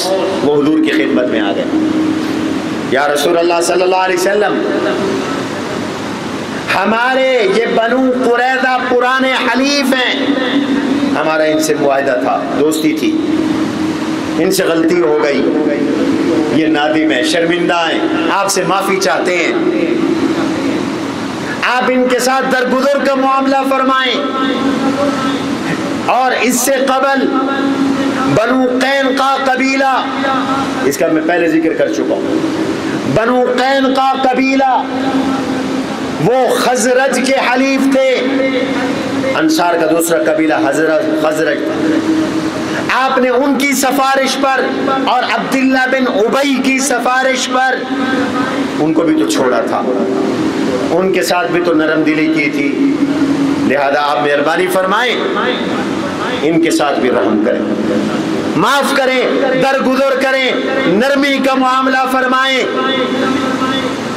وہ حضور کی خدمت میں آ گئے۔ یا رسول اللہ صلی اللہ علیہ وسلم، ہمارے یہ بنو قریظہ پرانے حلیف ہیں، ہمارا ان سے معاہدہ تھا، دوستی تھی، ان سے غلطی ہو گئی، یہ نادم ہے، شرمندہ ہیں، آپ سے معافی چاہتے ہیں، آپ ان کے ساتھ درگزر کا معاملہ فرمائیں۔ اور اس سے قبل بنو قینقاع قبیلہ، اس کا میں پہلے ذکر کر چکا ہوں، بنو قینقاع قبیلہ وہ خزرج کے حلیف تھے، انصار کا دوسرا قبیلہ خزرج تھا۔ آپ نے ان کی سفارش پر اور عبداللہ بن ابی کی سفارش پر ان کو بھی تو چھوڑا تھا، ان کے ساتھ بھی تو نرم دلی کی تھی، لہذا آپ مہربانی فرمائیں ان کے ساتھ بھی رحم کریں، معاف کریں، درگزر کریں، نرمی کا معاملہ فرمائیں۔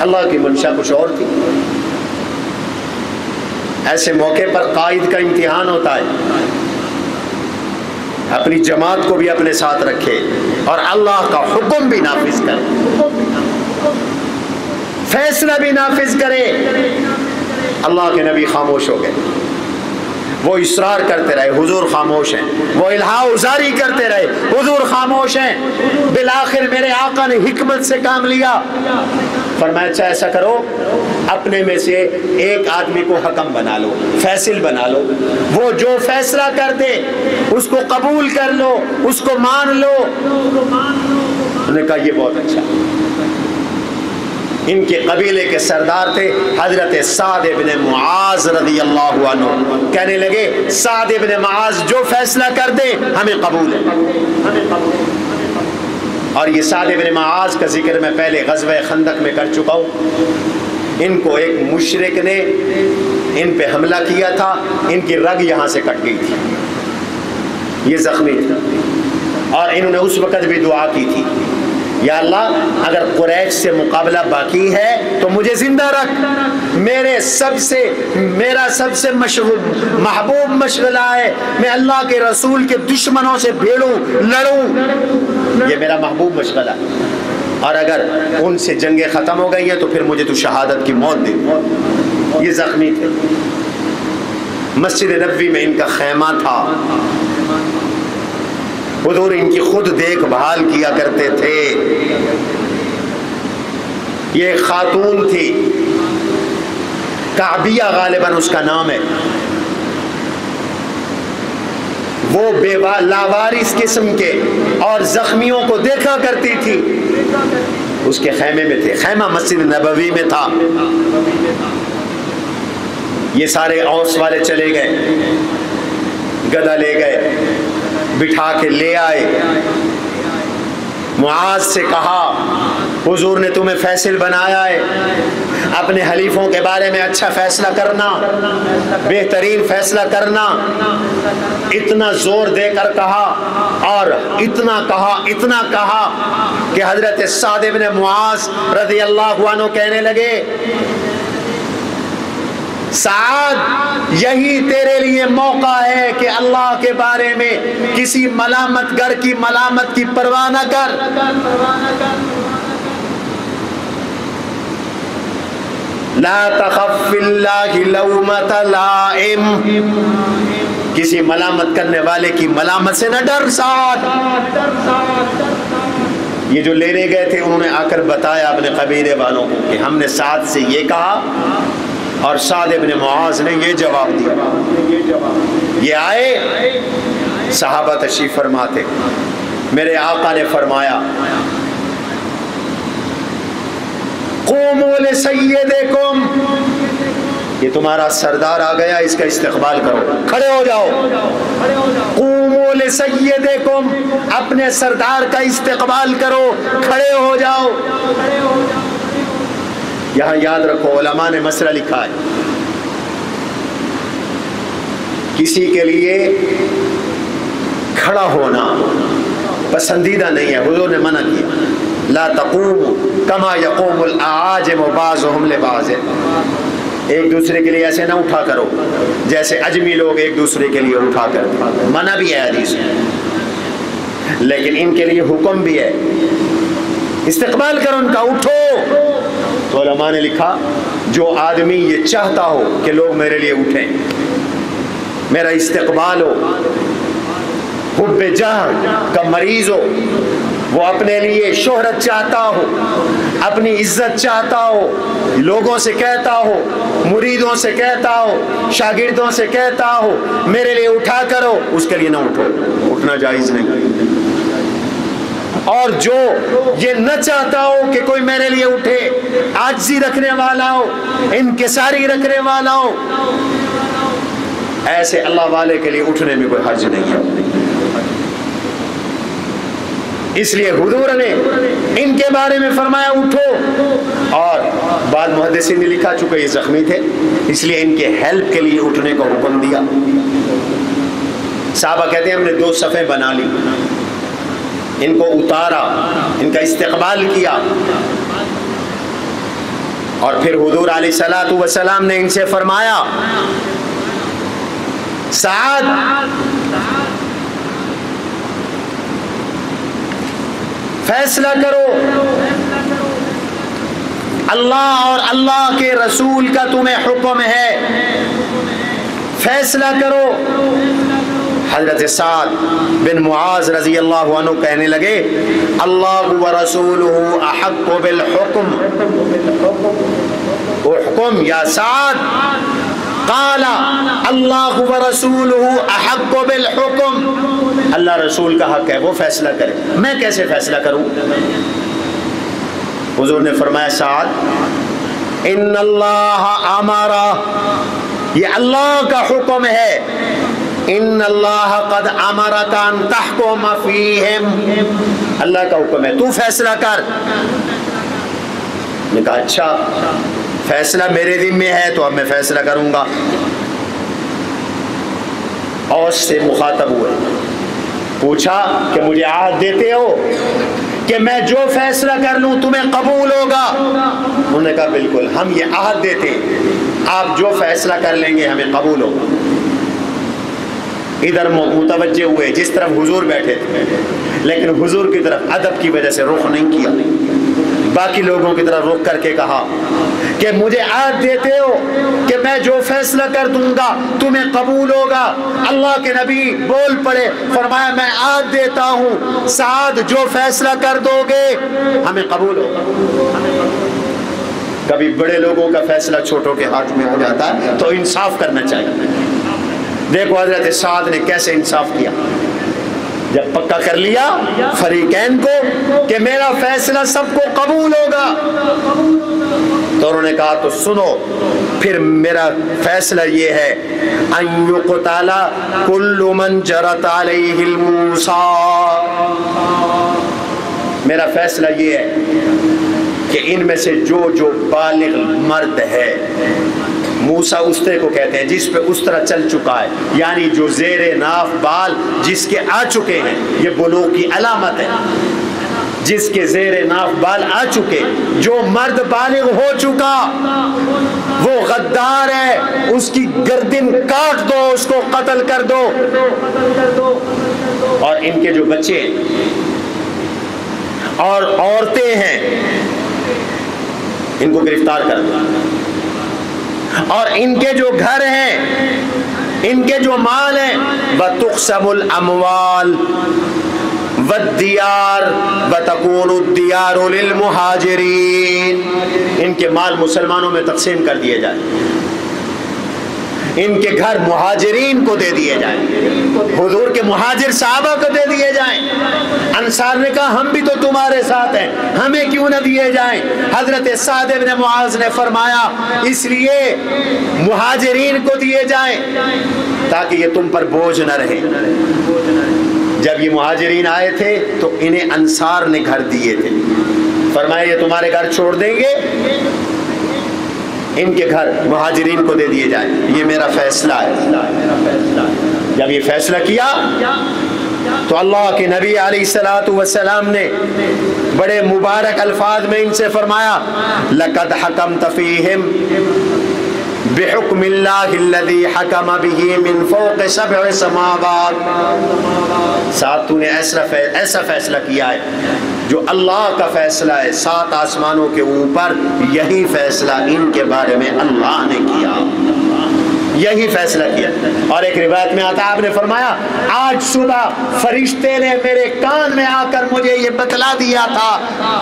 اللہ کی منشا کچھ اور تھی۔ ایسے موقع پر قائد کا امتحان ہوتا ہے، اپنی جماعت کو بھی اپنے ساتھ رکھے اور اللہ کا حکم بھی نافذ کرے، فیصلہ بھی نافذ کرے۔ اللہ کے نبی خاموش ہو گئے، وہ اصرار کرتے رہے، حضور خاموش ہیں، وہ الہا ازاری کرتے رہے، حضور خاموش ہیں۔ بالآخر میرے آقا نے حکمت سے کام لیا، فرمایا اچھا ایسا کرو، اپنے میں سے ایک آدمی کو حکم بنا لو، فیصل بنا لو، وہ جو فیصلہ کر دے اس کو قبول کر لو، اس کو مان لو۔ انہوں نے کہا یہ بہت اچھا۔ ان کے قبیلے کے سردار تھے حضرت سعد ابن معاذ رضی اللہ عنہ، کہنے لگے سعد ابن معاذ جو فیصلہ کر دے ہمیں قبول ہے۔ اور یہ سعد ابن معاذ کا ذکر میں پہلے غزوہ خندق میں کر چکا ہوں۔ ان کو ایک مشرک نے ان پہ حملہ کیا تھا، ان کی رگ یہاں سے کٹ گئی تھی، یہ زخمی تھی، اور انہوں نے اس وقت بھی دعا کی تھی یا اللہ اگر قریش سے مقابلہ باقی ہے تو مجھے زندہ رکھ، میرا سب سے محبوب مشغلہ ہے میں اللہ کے رسول کے دشمنوں سے بھیڑوں لڑوں، یہ میرا محبوب مشغلہ ہے، اور اگر ان سے جنگیں ختم ہو گئی ہیں تو پھر مجھے تو شہادت کی موت دے۔ یہ زخمی تھے، مسجد نبوی میں ان کا خیمہ تھا، حضور ان کی خود دیکھ بھال کیا کرتے تھے۔ یہ ایک خاتون تھی، کعبیہ غالباً اس کا نام ہے، وہ لاوارث قسم کے اور زخمیوں کو دیکھا کرتی تھی، اس کے خیمے میں تھے۔ خیمہ مسجد نبوی میں تھا۔ یہ سارے اوس والے چلے گئے، گدھا لے گئے، بٹھا کے لے آئے، معاذ سے کہا حضور نے تمہیں فیصل بنایا ہے، اپنے حلیفوں کے بارے میں اچھا فیصلہ کرنا، بہترین فیصلہ کرنا۔ اتنا زور دے کر کہا اور اتنا کہا کہ حضرت سعد بن معاذ رضی اللہ عنہ کہنے لگے سعد یہی تیرے لیے موقع ہے کہ اللہ کے بارے میں کسی ملامت گر کی ملامت کی پرواہ نہ کر۔ لا تخف فی اللہ لومۃ لائم، کسی ملامت کرنے والے کی ملامت سے نہ ڈر سعد۔ یہ جو لینے گئے تھے انہوں نے آ کر بتایا اپنے قبیلے والوں کو کہ ہم نے سعد سے یہ کہا اور سعد ابن معاذ نے یہ جواب دیا۔ یہ آئے، صحابہ تشریف فرماتے، میرے آقا نے فرمایا قوموا لسیدکم، یہ تمہارا سردار آ گیا، اس کا استقبال کرو، کھڑے ہو جاؤ۔ قوموا لسیدکم، اپنے سردار کا استقبال کرو، کھڑے ہو جاؤ۔ یہاں یاد رکھو علماء نے مسئلہ لکھا ہے، کسی کے لیے کھڑا ہونا پسندیدہ نہیں ہے، حضور نے منع کیا، لا تقوم کما یقوم الاعاجم بعضهم لبعض، ایک دوسرے کے لیے ایسے نہ اٹھا کرو جیسے اجمی لوگ ایک دوسرے کے لیے اٹھا کرتے، منع بھی ہے حدیث میں، لیکن ان کے لیے حکم بھی ہے، استقبال کرو ان کا، اٹھو۔ تو علماء نے لکھا جو آدمی یہ چاہتا ہو کہ لوگ میرے لیے اٹھیں، میرا استقبال ہو، حب جاہ کا مریض ہو، وہ اپنے لیے شہرت چاہتا ہو، اپنی عزت چاہتا ہو، لوگوں سے کہتا ہو، مریدوں سے کہتا ہو، شاگردوں سے کہتا ہو میرے لیے اٹھا کرو، اس کے لیے نہ اٹھو، اٹھنا جائز نہیں۔ اور جو یہ نہ چاہتا ہو کہ کوئی میرے لیے اٹھے، عاجزی رکھنے والا ہو، انکساری رکھنے والا ہو، ایسے اللہ والے کے لیے اٹھنے میں کوئی حرج نہیں ہے۔ اس لیے حضور نے ان کے بارے میں فرمایا اٹھو، اور بعد محدثین نے لکھا چکے یہ زخمی تھے اس لیے ان کے ہیلپ کے لیے اٹھنے کو حکم دیا۔ صحابہ کہتے ہیں ہم نے 2 صفیں بنا لی، ان کو اتارا، ان کا استقبال کیا، اور پھر حضور علیہ الصلوۃ والسلام نے ان سے فرمایا سعد فیصلہ کرو، اللہ اور اللہ کے رسول کا تمہیں حکم ہے، فیصلہ کرو۔ حضرت سعد بن معاذ رضی اللہ عنہ کہنے لگے اللہ ورسولہ احق بالحکم، احکم یا سعد، قال اللہ ورسولہ احق بالحکم، اللہ رسول کا حق ہے وہ فیصلہ کرے، میں کیسے فیصلہ کروں؟ حضور نے فرمایا سعد ان اللہ امر، یہ اللہ کا حکم ہے، ان اللہ قد امرک ان تحکم فیہم، اللہ کا حکم ہے تو فیصلہ کر۔ میں کہا اچھا فیصلہ میرے ذمہ ہے تو اب میں فیصلہ کروں گا۔ اوس سے مخاطب ہوئے، پوچھا کہ مجھے عہد دیتے ہو کہ میں جو فیصلہ کر لوں تمہیں قبول ہوگا؟ انہوں نے کہا بالکل، ہم یہ عہد دیتے ہیں آپ جو فیصلہ کر لیں گے ہمیں قبول ہوگا۔ ادھر متوجہ ہوئے جس طرف حضور بیٹھے تھے، لیکن حضور کی طرف ادب کی وجہ سے رخ نہیں کیا، باقی لوگوں کی طرف رخ کر کے کہا کہ مجھے عہد دیتے ہو کہ میں جو فیصلہ کر دوں گا تمہیں قبول ہوگا؟ اللہ کے نبی بول پڑے، فرمایا میں عہد دیتا ہوں سعد جو فیصلہ کر دو گے ہمیں قبول ہوگا۔ کبھی بڑے لوگوں کا فیصلہ چھوٹوں کے ہاتھ میں ہو جاتا ہے تو انصاف کرنا چاہیے۔ دیکھو حضرت سعد نے کیسے انصاف کیا، جب پکا کر لیا فریقین کو کہ میرا فیصلہ سب کو قبول ہوگا تو انہوں نے کہا تو سنو پھر میرا فیصلہ یہ ہے ان یقتل کل من جرت علیہ الموصی، میرا فیصلہ یہ ہے کہ ان میں سے جو بالغ مرد ہے، موسیٰ استرے کو کہتے ہیں جس پہ استرا چل چکا ہے، یعنی جو زیر ناف بال جس کے آ چکے ہیں، یہ بلوغ کی علامت ہے، جس کے زیر ناف بال آ چکے، جو مرد بالغ ہو چکا وہ غدار ہے، اس کی گردن کاٹ دو، اس کو قتل کر دو، اور ان کے جو بچے اور عورتیں ہیں ان کو گرفتار کر دو، اور ان کے جو گھر ہیں، ان کے جو مال ہیں، وَتُقْسَمُ الْأَمْوَالِ وَالدِّيَارِ وَتَكُونُ الدِّيَارُ لِلْمُحَاجِرِينَ، ان کے مال مسلمانوں میں تقسیم کر دیے جائیں، ان کے گھر مہاجرین کو دے دیے جائیں، حضور کے مہاجر صحابہ کو دے دیے جائیں۔ انصار نے کہا ہم بھی تو تمہارے ساتھ ہیں، ہمیں کیوں نہ دیے جائیں؟ حضرت سعد بن معاذ نے فرمایا اس لیے مہاجرین کو دیے جائیں تاکہ یہ تم پر بوجھ نہ رہے۔ جب یہ مہاجرین آئے تھے تو انہیں انصار نے گھر دیے تھے، فرمایا یہ تمہارے گھر چھوڑ دیں گے، ان کے گھر مہاجرین کو دے دیے جائیں، یہ میرا فیصلہ ہے۔ جب یہ فیصلہ کیا تو اللہ کے نبی علیہ الصلوۃ والسلام نے بڑے مبارک الفاظ میں ان سے فرمایا لقد حکمت فیہم بحکم اللہ الذی حکم بہ من فوق سبع سماوات، ساتھ تو نے ایسا فیصلہ کیا ہے جو اللہ کا فیصلہ ہے، 7 آسمانوں کے اوپر یہی فیصلہ ان کے بارے میں اللہ نے کیا، یہی فیصلہ کیا۔ اور ایک روایت میں آتا آپ نے فرمایا آج صبح فرشتے نے میرے کان میں آ کر مجھے یہ بتلا دیا تھا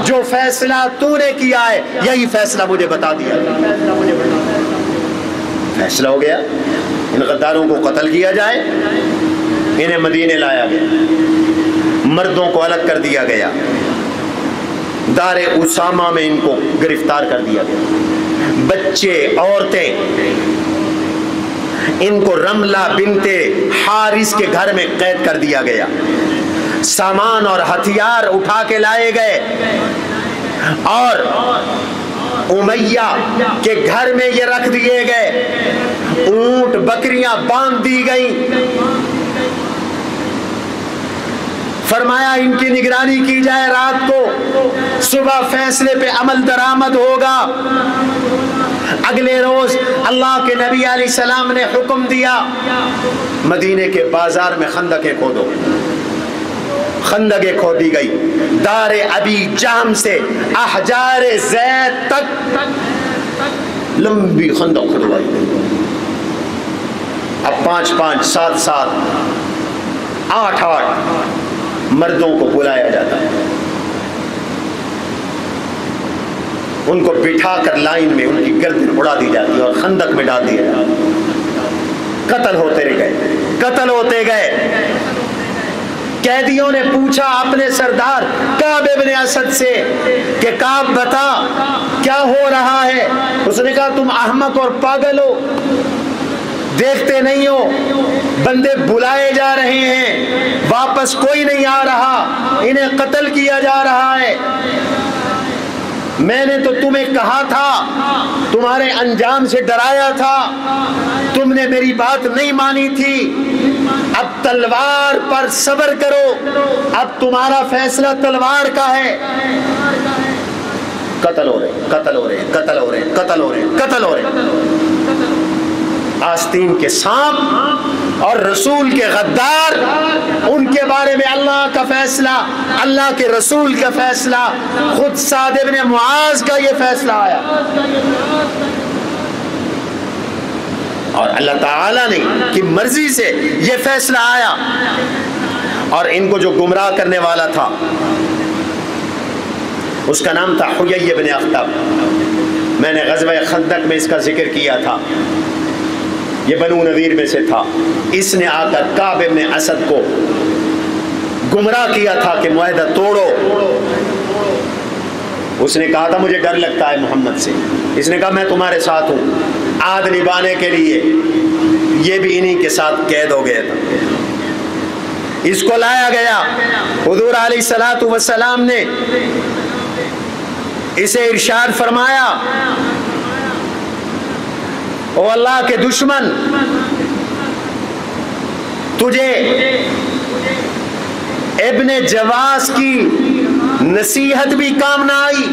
جو فیصلہ تو نے کیا ہے یہی فیصلہ مجھے بتا دیا، فیصلہ ہو گیا، ان غداروں کو قتل کیا جائے، انہیں مدینے لایا گیا، مردوں کو الگ کر دیا گیا، دار اسامہ میں ان کو گرفتار کر دیا گیا، بچے عورتیں ان کو رملہ بنت حارث کے گھر میں قید کر دیا گیا، سامان اور ہتھیار اٹھا کے لائے گئے، اور امیہ کے گھر میں یہ رکھ دیے گئے، اونٹ بکریاں باندھ دی گئیں، فرمایا ان کی نگرانی کی جائے، رات کو صبح فیصلے پہ عمل درآمد ہوگا۔ اگلے روز اللہ کے نبی علیہ السلام نے حکم دیا مدینے کے بازار میں خندقیں کھودو، خندقیں کھودی گئی، دار ابی جہم سے احجار زید تک لمبی خندق کھدوائی گئی، اب 5-5 7-7 8-8 مردوں کو بلایا جاتا ہے، ان کو بٹھا کر لائن میں ان کی گردن اڑا دی جاتی ہے اور خندق میں ڈال دیا جاتا ہے، قتل ہوتے گئے، قتل ہوتے گئے۔ قیدیوں نے پوچھا اپنے سردار کعب ابن اسد سے کہ کعب بتا کیا ہو رہا ہے؟ اس نے کہا تم احمق اور پاگل ہو، دیکھتے نہیں ہو بندے بلائے جا رہے ہیں، واپس کوئی نہیں آ رہا، انہیں قتل کیا جا رہا ہے، میں نے تو تمہیں کہا تھا، تمہارے انجام سے ڈرایا تھا، تم نے میری بات نہیں مانی تھی، اب تلوار پر صبر کرو، اب تمہارا فیصلہ تلوار کا ہے۔ قتل ہو رہے، قتل ہو رہے، قتل ہو رہے، قتل ہو رہے، قتل ہو رہے، آستین کے سانپ اور رسول کے غدار، ان کے بارے میں اللہ کا فیصلہ، اللہ کے رسول کا فیصلہ، خود سعد بن معاذ کا یہ فیصلہ آیا، اور اللہ تعالیٰ نے کی مرضی سے یہ فیصلہ آیا۔ اور ان کو جو گمراہ کرنے والا تھا اس کا نام تھا حیی بن اخطب، میں نے غزوہ خندق میں اس کا ذکر کیا تھا، یہ بنو نذیر میں سے تھا۔ اس نے آ کر کعب بن اسد کو گمراہ کیا تھا کہ معاہدہ توڑو۔ اس نے کہا تھا مجھے ڈر لگتا ہے محمد سے، اس نے کہا میں تمہارے ساتھ ہوں، عہد نبھانے کے لیے۔ یہ بھی انہی کے ساتھ قید ہو گیا تھا۔ اس کو لایا گیا، حضور علیہ الصلوۃ والسلام نے اسے ارشاد فرمایا، او اللہ کے دشمن، تجھے ابن جواس کی نصیحت بھی کام نہ آئی۔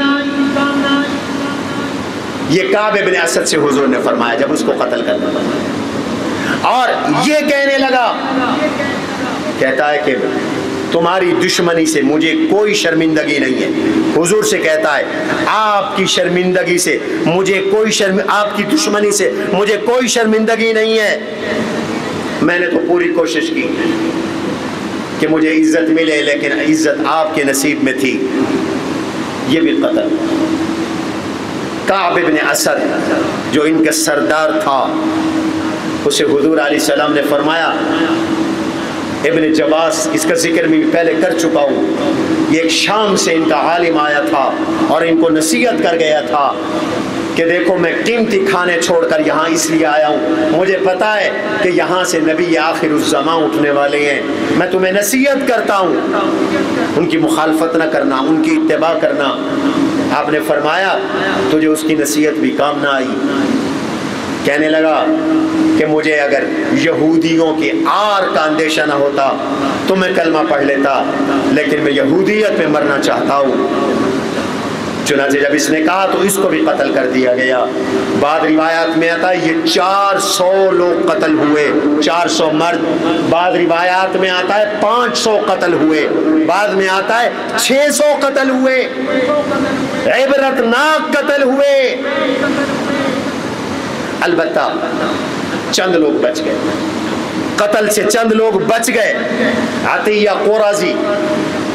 یہ کعب بن اسد سے حضور نے فرمایا جب اس کو قتل کرنا تھا، اور یہ کہنے لگا، کہتا ہے کہ تمہاری دشمنی سے مجھے کوئی شرمندگی نہیں ہے۔ حضور سے کہتا ہے آپ کی شرمندگی سے مجھے کوئی آپ کی دشمنی سے مجھے کوئی شرمندگی نہیں ہے، میں نے تو پوری کوشش کی کہ مجھے عزت ملے، لیکن عزت آپ کے نصیب میں تھی۔ یہ بھی قتل۔ کعب بن اسد جو ان کا سردار تھا، اسے حضور علیہ السلام نے فرمایا، ابن جواس، اس کا ذکر میں پہلے کر چکا ہوں، یہ ایک شام سے ان کا عالم آیا تھا اور ان کو نصیحت کر گیا تھا کہ دیکھو میں قیمتی کھانے چھوڑ کر یہاں اس لیے آیا ہوں، مجھے پتا ہے کہ یہاں سے نبی آخر الزمان اٹھنے والے ہیں، میں تمہیں نصیحت کرتا ہوں ان کی مخالفت نہ کرنا، ان کی اتباع کرنا۔ آپ نے فرمایا تجھے اس کی نصیحت بھی کام نہ آئی۔ کہنے لگا کہ مجھے اگر یہودیوں کی آر کا اندیشہ نہ ہوتا تو میں کلمہ پڑھ لیتا، لیکن میں یہودیت میں مرنا چاہتا ہوں۔ چنانچہ جب اس نے کہا تو اس کو بھی قتل کر دیا گیا۔ بعد روایات میں آتا ہے یہ 400 لوگ قتل ہوئے، 400 مرد۔ بعد روایات میں آتا ہے 500 قتل ہوئے، بعد میں آتا ہے 600 قتل ہوئے، عبرتناک قتل ہوئے۔ البتہ چند لوگ بچ گئے، قتل سے چند لوگ بچ گئے۔ عطیہ قرظی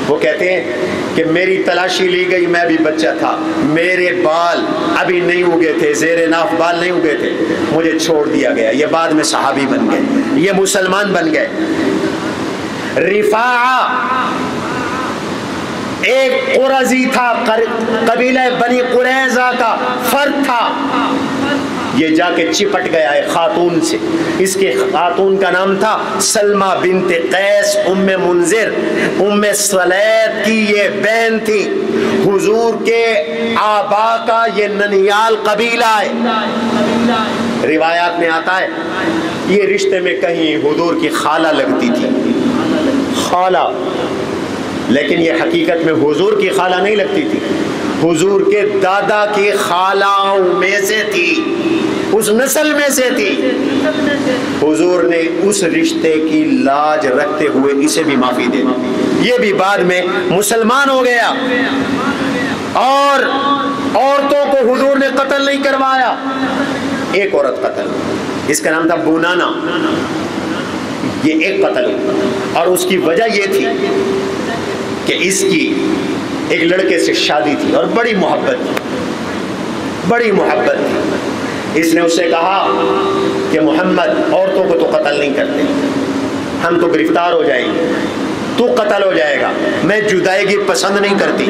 وہ کہتے ہیں کہ میری تلاشی لی گئی، میں بھی بچہ تھا، میرے بال ابھی نہیں اگے تھے، زیر ناف بال نہیں اگے تھے، مجھے چھوڑ دیا گیا، یہ بعد میں صحابی بن گئے، یہ مسلمان بن گئے۔ رفاعہ ایک قرظی تھا، قبیلہ بنی قریظہ کا فرد تھا، یہ جا کے چپٹ گیا ہے خاتون سے۔ اس کے خاتون کا نام تھا سلمہ بنت قیس ام منذر، ام سلیت کی یہ بہن تھی۔ حضور کے آبا کا یہ ننیال قبیلہ ہے۔ روایات میں آتا ہے یہ رشتے میں کہیں حضور کی خالہ لگتی تھی، خالہ، لیکن یہ حقیقت میں حضور کی خالہ نہیں لگتی تھی، حضور کے دادا کی خالوں میں سے تھی، اس نسل میں سے تھی۔ حضور نے اس رشتے کی لاج رکھتے ہوئے اسے بھی معافی دے دی، یہ بھی بعد میں مسلمان ہو گیا۔ اور عورتوں کو حضور نے قتل نہیں کروایا۔ ایک عورت قتل، اس کا نام تھا بونانا، یہ ایک قتل، اور اس کی وجہ یہ تھی کہ اس کی ایک لڑکے سے شادی تھی اور بڑی محبت تھی، بڑی محبت تھی۔ اس نے اس سے کہا کہ محمد عورتوں کو تو قتل نہیں کرتے، ہم تو گرفتار ہو جائیں گے، تو قتل ہو جائے گا، میں جدائیگی پسند نہیں کرتی۔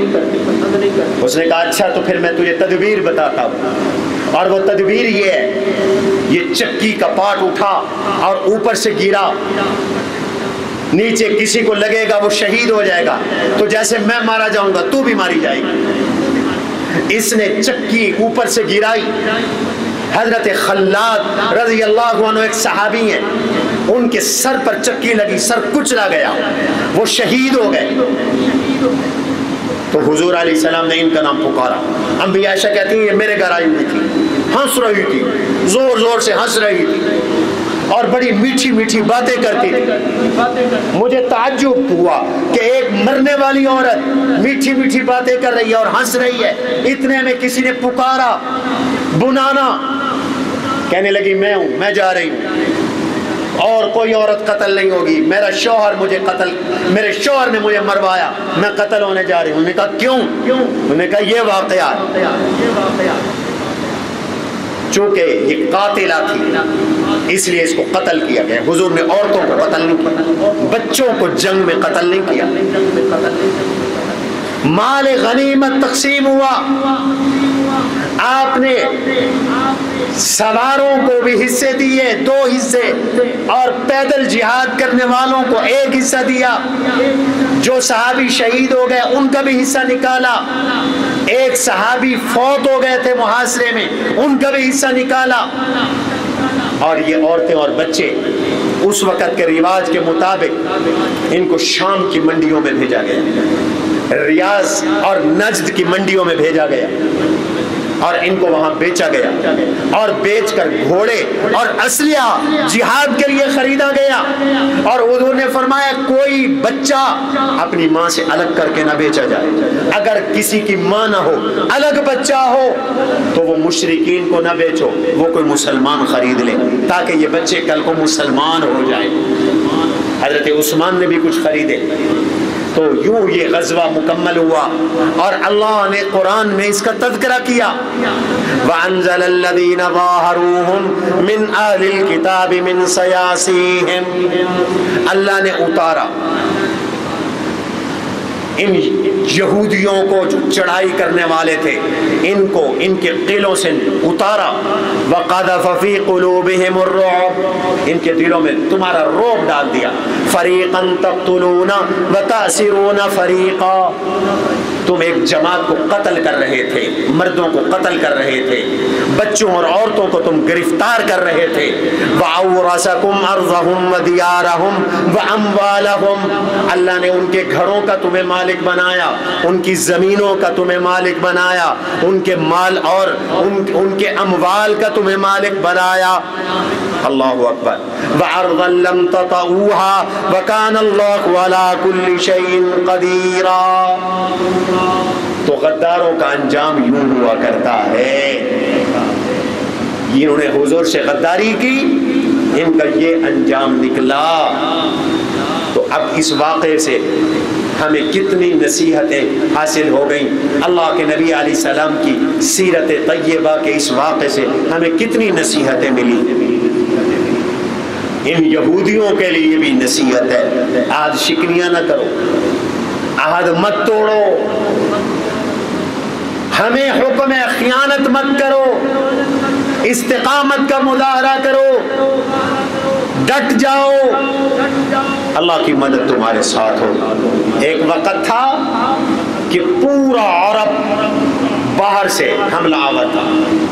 اس نے کہا اچھا تو پھر میں تجھے تدبیر بتاتا ہوں، اور وہ تدبیر یہ ہے، یہ چکی کا پاٹ اٹھا اور اوپر سے گرا، نیچے کسی کو لگے گا وہ شہید ہو جائے گا، تو جیسے میں مارا جاؤں گا تو بھی ماری جائے گی۔ اس نے چکی اوپر سے گرائی، حضرت خلاد رضی اللہ عنہ ایک صحابی ہیں، ان کے سر پر چکی لگی، سر کچلا گیا، وہ شہید ہو گئے۔ تو حضور علیہ السلام نے ان کا نام پکارا۔ انبی عائشہ کہتی ہیں یہ میرے گھر آئی ہوئی تھی، ہنس رہی تھی، زور زور سے ہنس رہی تھی۔ اور بڑی میٹھی میٹھی باتیں کرتی تھی۔ مجھے تعجب ہوا کہ ایک مرنے والی عورت میٹھی میٹھی باتیں کر رہی ہے اور ہنس رہی ہے۔ اتنے میں کسی نے پکارا، بنانا، کہنے لگی میں ہوں، میں جا رہی ہوں، اور کوئی عورت قتل نہیں ہوگی، میرے شوہر نے مجھے مروایا، میں قتل ہونے جا رہی ہوں۔ انہوں نے کہا کیوں؟ انہوں نے کہا یہ واقعات، چونکہ یہ قاتلہ تھی اس لیے اس کو قتل کیا گیا۔ حضور نے عورتوں کو قتل نہیں کیا، بچوں کو جنگ میں قتل نہیں کیا۔ مال غنیمت تقسیم ہوا، آپ نے سواروں کو بھی حصے دیے، 2 حصے، اور پیدل جہاد کرنے والوں کو 1 حصہ دیا۔ جو صحابی شہید ہو گئے ان کا بھی حصہ نکالا، 1 صحابی فوت ہو گئے تھے محاصرے میں، ان کا بھی حصہ نکالا۔ اور یہ عورتیں اور بچے اس وقت کے رواج کے مطابق ان کو شام کی منڈیوں میں بھیجا گیا، ریاض اور نجد کی منڈیوں میں بھیجا گیا، اور ان کو وہاں بیچا گیا، اور بیچ کر گھوڑے اور اسلحہ جہاد کے لیے خریدا گیا۔ اور حضور نے فرمایا کوئی بچہ اپنی ماں سے الگ کر کے نہ بیچا جائے، اگر کسی کی ماں نہ ہو، الگ بچہ ہو، تو وہ مشرکین کو نہ بیچو، وہ کوئی مسلمان خرید لے تاکہ یہ بچے کل کو مسلمان ہو جائیں۔ حضرت عثمان نے بھی کچھ خریدے۔ تو یوں یہ غزوہ مکمل ہوا، اور اللہ نے قرآن میں اس کا تذکرہ کیا، وَأَنزَلَ الَّذِينَ ظَاهَرُوهُمْ مِنْ أَهْلِ الْكِتَابِ مِنْ صَيَاصِيهِمْ، اللہ نے اتارا ان یہودیوں کو جو چڑھائی کرنے والے تھے، ان کو ان کے قلعوں سے اتارا، وَقَذَفَ فِي قُلُوبِهِمُ الرُّعْبَ، ان کے دلوں میں تمہارا رعب ڈال دیا، فَرِيقًا تَقْتُلُونَ وَتَأْسِرُونَ فَرِيقًا، تم ایک جماعت کو قتل کر رہے تھے، مردوں کو قتل کر رہے تھے، بچوں اور عورتوں کو تم گرفتار کر رہے تھے، وَأَوْرَثَكُمْ أَرْضَهُمْ وَدِيَارَهُمْ وَأَمْوَالَهُمْ، اللہ نے ان کے گھروں کا تمہیں مالک بنایا، ان کی زمینوں کا تمہیں مالک بنایا، ان کے مال اور ان کے اموال کا تمہیں مالک بنایا۔ اللہ اکبر۔ وَأَرْضًا لَمْ تَطَئُوهَا وَكَانَ اللَّهُ عَلَى كُلِّ شَيْءٍ قَدِيرًا۔ تو غداروں کا انجام یوں ہوا کرتا ہے، انہوں نے حضور سے غداری کی، ان کا یہ انجام نکلا۔ تو اب اس واقعے سے ہمیں کتنی نصیحتیں حاصل ہو گئیں، اللہ کے نبی علیہ السلام کی سیرت طیبہ کے اس واقعے سے ہمیں کتنی نصیحتیں ملی۔ ان یہودیوں کے لیے بھی نصیحت ہے، عہد شکنیاں نہ کرو، عہد مت توڑو، ہمیں حکم خیانت مت کرو، استقامت کا مظاہرہ کرو، ڈٹ جاؤ، اللہ کی مدد تمہارے ساتھ ہو۔ ایک وقت تھا کہ پورا عرب باہر سے حملہ آور تھا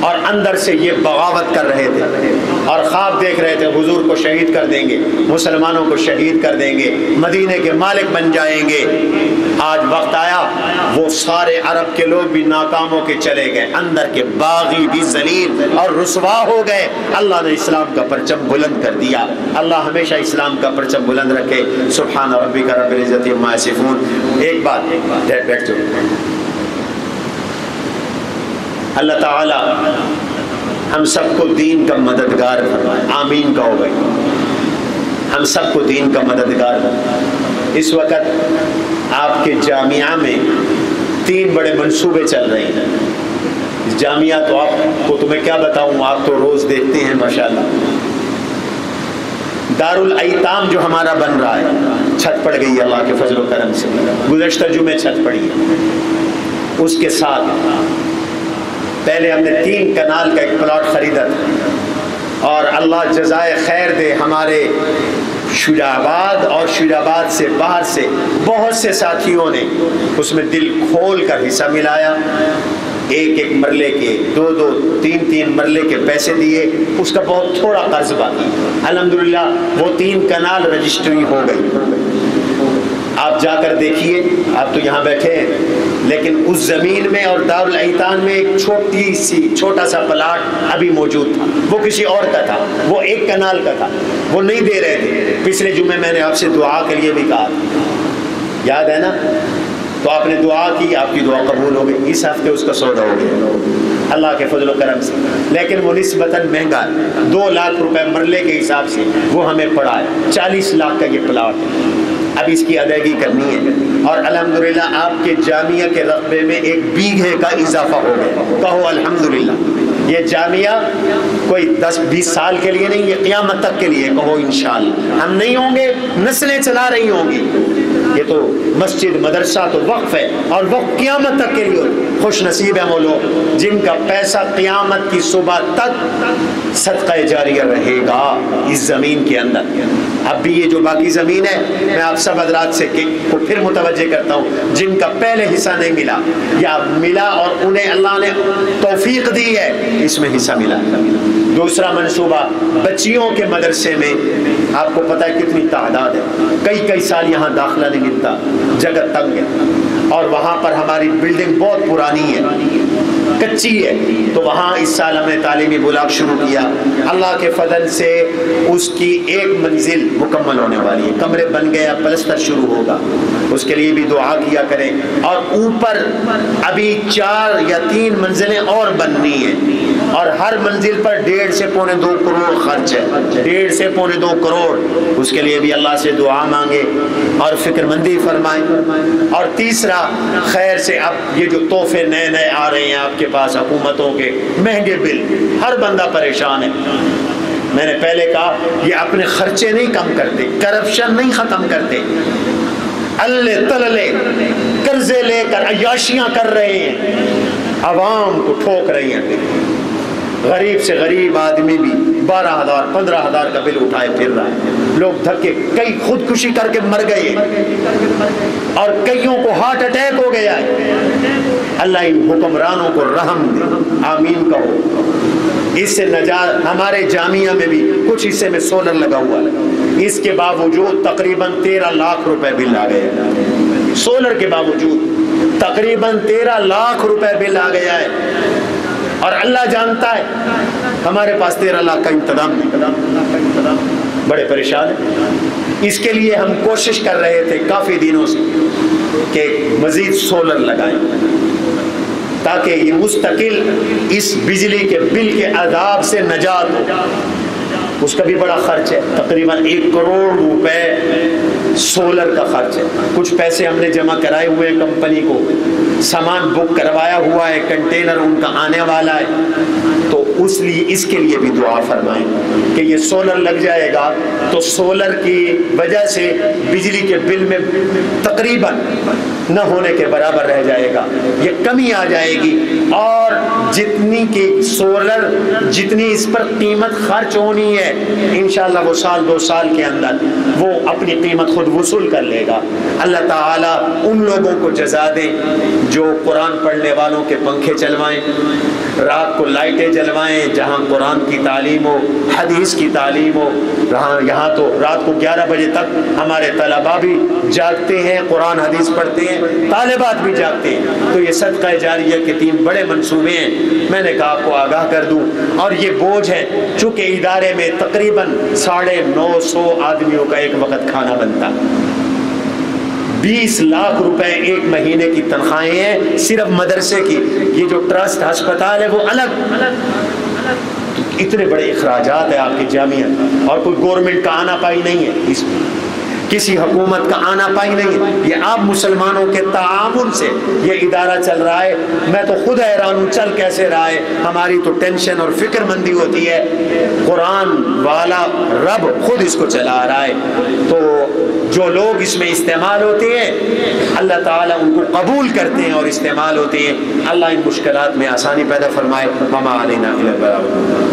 اور اندر سے یہ بغاوت کر رہے تھے اور خواب دیکھ رہے تھے حضور کو شہید کر دیں گے، مسلمانوں کو شہید کر دیں گے، مدینے کے مالک بن جائیں گے۔ آج وقت آیا وہ سارے عرب کے لوگ بھی ناکام ہو کے چلے گئے، اندر کے باغی بھی ذلیل اور رسوا ہو گئے۔ اللہ نے اسلام کا پرچم بلند کر دیا۔ اللہ ہمیشہ اسلام کا پرچم بلند رکھے۔ سبحان ربک رب العزت عما یصفون۔ ایک بات بیٹھ جاؤ۔ اللہ تعالی ہم سب کو دین کا مددگار فرمائے، آمین کہو بھائی، ہم سب کو دین کا مددگار فرمائے۔ اس وقت آپ کے جامعہ میں 3 بڑے منصوبے چل رہے ہیں۔ جامعہ تو آپ کو تمہیں کیا بتاؤں، آپ تو روز دیکھتے ہیں ماشاءاللہ۔ دارالایتام جو ہمارا بن رہا ہے، چھت پڑ گئی اللہ کے فضل و کرم سے، گزشتہ جمعے چھت پڑی ہے۔ اس کے ساتھ پہلے ہم نے 3 کنال کا ایک پلاٹ خریدا تھا، اور اللہ جزائے خیر دے، ہمارے شجاعت اور شجاعت سے باہر سے بہت سے ساتھیوں نے اس میں دل کھول کر حصہ ملایا، 1 مرلے کے 2 3 مرلے کے پیسے دیے، اس کا بہت تھوڑا قرض باقی، الحمدللہ وہ 3 کنال رجسٹری ہو گئی۔ آپ جا کر دیکھیے، آپ تو یہاں بیٹھے ہیں، لیکن اس زمین میں اور دارالایتان میں ایک چھوٹا سا پلاٹ ابھی موجود تھا، وہ کسی اور کا تھا، وہ 1 کنال کا تھا، وہ نہیں دے رہے تھے۔ پچھلے جمعے میں نے آپ سے دعا کے لیے بھی کہا، یاد ہے نا؟ تو آپ نے دعا کی، آپ کی دعا قبول ہو گئی، اس ہفتے اس کا سودا ہو گیا اللہ کے فضل و کرم سے، لیکن وہ نسبتاً مہنگا ہے، 2 لاکھ روپے مرلے کے حساب سے وہ ہمیں پڑا ہے، 40 لاکھ کا یہ پلاٹ ہے، اب اس کی ادائیگی کرنی ہے، اور الحمدللہ آپ کے جامعہ کے رقبے میں 1 بیگھے کا اضافہ ہو گیا، کہو الحمدللہ۔ یہ جامعہ کوئی 10-20 سال کے لیے نہیں، یہ قیامت تک کے لیے، کہو انشاءاللہ۔ ہم نہیں ہوں گے، نسلیں چلا رہی ہوں گی، یہ تو مسجد مدرسہ تو وقف ہے، اور وقف قیامت تک کے لیے۔ خوش نصیب ہیں وہ لوگ جن کا پیسہ قیامت کی صبح تک صدقہ جاریہ رہے گا اس زمین کے اندر۔ اب بھی یہ جو باقی زمین ہے، میں آپ سب حضرات سے کو پھر متوجہ کرتا ہوں، جن کا پہلے حصہ نہیں ملا یا ملا اور انہیں اللہ نے توفیق دی ہے، اس میں حصہ ملا۔ دوسرا منصوبہ، بچیوں کے مدرسے میں آپ کو پتہ ہے کتنی تعداد ہے، کئی سال یہاں داخلہ نہیں ملتا، جگہ تنگ ہے، اور وہاں پر ہماری بلڈنگ بہت پرانی ہے، کچی ہے، تو وہاں اس سال ہم نے تعلیمی بلاک شروع کیا، اللہ کے فضل سے اس کی 1 منزل مکمل ہونے والی ہے، کمرے بن گیا، پلستر شروع ہوگا، اس کے لیے بھی دعا کیا کریں، اور اوپر ابھی 4 یا 3 منزلیں اور بننی ہیں، اور ہر منزل پر 1.5 سے 2.25 کروڑ خرچ ہے، 1.5 سے 2.25 کروڑ، اس کے لیے بھی اللہ سے دعا مانگے اور فکر مندی فرمائیں۔ اور تیسرا، خیر سے اب یہ جو تحفے نئے آ رہے ہیں آپ کے پاس حکومتوں کے، مہنگے بل، ہر بندہ پریشان ہے۔ میں نے پہلے کہا یہ اپنے خرچے نہیں کم کرتے، کرپشن نہیں ختم کرتے، اللہ تللے قرضے لے کر عیاشیاں کر رہے ہیں، عوام کو ٹھوک رہی ہیں، غریب سے غریب آدمی بھی 12,000 15,000 کا بل اٹھائے پھر رہا ہے، لوگ دھکے، کئی خودکشی کر کے مر گئے اور کئیوں کو ہارٹ اٹیک ہو گیا ہے۔ اللہ ان حکمرانوں کو رحم دے، آمین کہو۔ اس سے نجات، ہمارے جامعہ میں بھی کچھ حصے میں سولر لگا ہوا ہے، اس کے باوجود تقریباً 13 لاکھ روپے بل آ گئے، سولر کے باوجود تقریباً 13 لاکھ روپے بل آ گیا ہے، اور اللہ جانتا ہے ہمارے پاس 13 لاکھ کا انتظام نہیں، بڑے پریشان ہیں۔ اس کے لیے ہم کوشش کر رہے تھے کافی دنوں سے کہ مزید سولر لگائیں، تاکہ یہ مستقل اس بجلی کے بل کے عذاب سے نجات ہو۔ اس کا بھی بڑا خرچ ہے، تقریباً 1 کروڑ روپے سولر کا خرچ ہے۔ کچھ پیسے ہم نے جمع کرائے ہوئے ہیں کمپنی کو، سامان بک کروایا ہوا ہے، کنٹینر ان کا آنے والا ہے، تو اس کے لیے بھی دعا فرمائیں کہ یہ سولر لگ جائے گا تو سولر کی وجہ سے بجلی کے بل میں تقریباً نہ ہونے کے برابر رہ جائے گا، یہ کمی آ جائے گی، اور جتنی کی سولر جتنی اس پر قیمت خرچ ہونی ہے انشاءاللہ وہ 1-2 سال کے اندر وہ اپنی قیمت خود وصول کر لے گا۔ اللہ تعالیٰ ان لوگوں کو جزا دے جو قرآن پڑھنے والوں کے پنکھے چلوائیں، رات کو لائٹیں جلوائیں، جہاں قرآن کی تعلیم ہو، حدیث کی تعلیم ہو، یہاں تو رات کو 11 بجے تک ہمارے طلباء بھی جاگتے ہیں، قرآن حدیث پڑھتے ہیں، طالبات بھی جاگتے ہیں، تو یہ صدقہ جاریہ کے 3 بڑے منصوبے ہیں، میں نے کہا آپ کو آگاہ کر دوں۔ اور یہ بوجھ ہے، چونکہ ادارے میں تقریباً 950 آدمیوں کا ایک وقت کھانا بنتا، 20 لاکھ روپے 1 مہینے کی تنخواہیں ہیں صرف مدرسے کی، یہ جو ٹرسٹ ہسپتال ہے وہ الگ، اتنے بڑے اخراجات ہیں آپ کے جامعہ، اور کوئی گورنمنٹ کا آنا پائی نہیں ہے، اس میں کسی حکومت کا آنا پائی نہیں ہے، یہ آپ مسلمانوں کے تعاون سے یہ ادارہ چل رہا ہے۔ میں تو خود حیران ہوں چل کیسے رہا ہے، ہماری تو ٹینشن اور فکر مندی ہوتی ہے، قرآن والا رب خود اس کو چلا رہا ہے، تو جو لوگ اس میں استعمال ہوتے ہیں اللہ تعالیٰ ان کو قبول کرتے ہیں اور استعمال ہوتے ہیں، اللہ ان مشکلات میں آسانی پیدا فرمائے۔ وما علینا الا البلاغ۔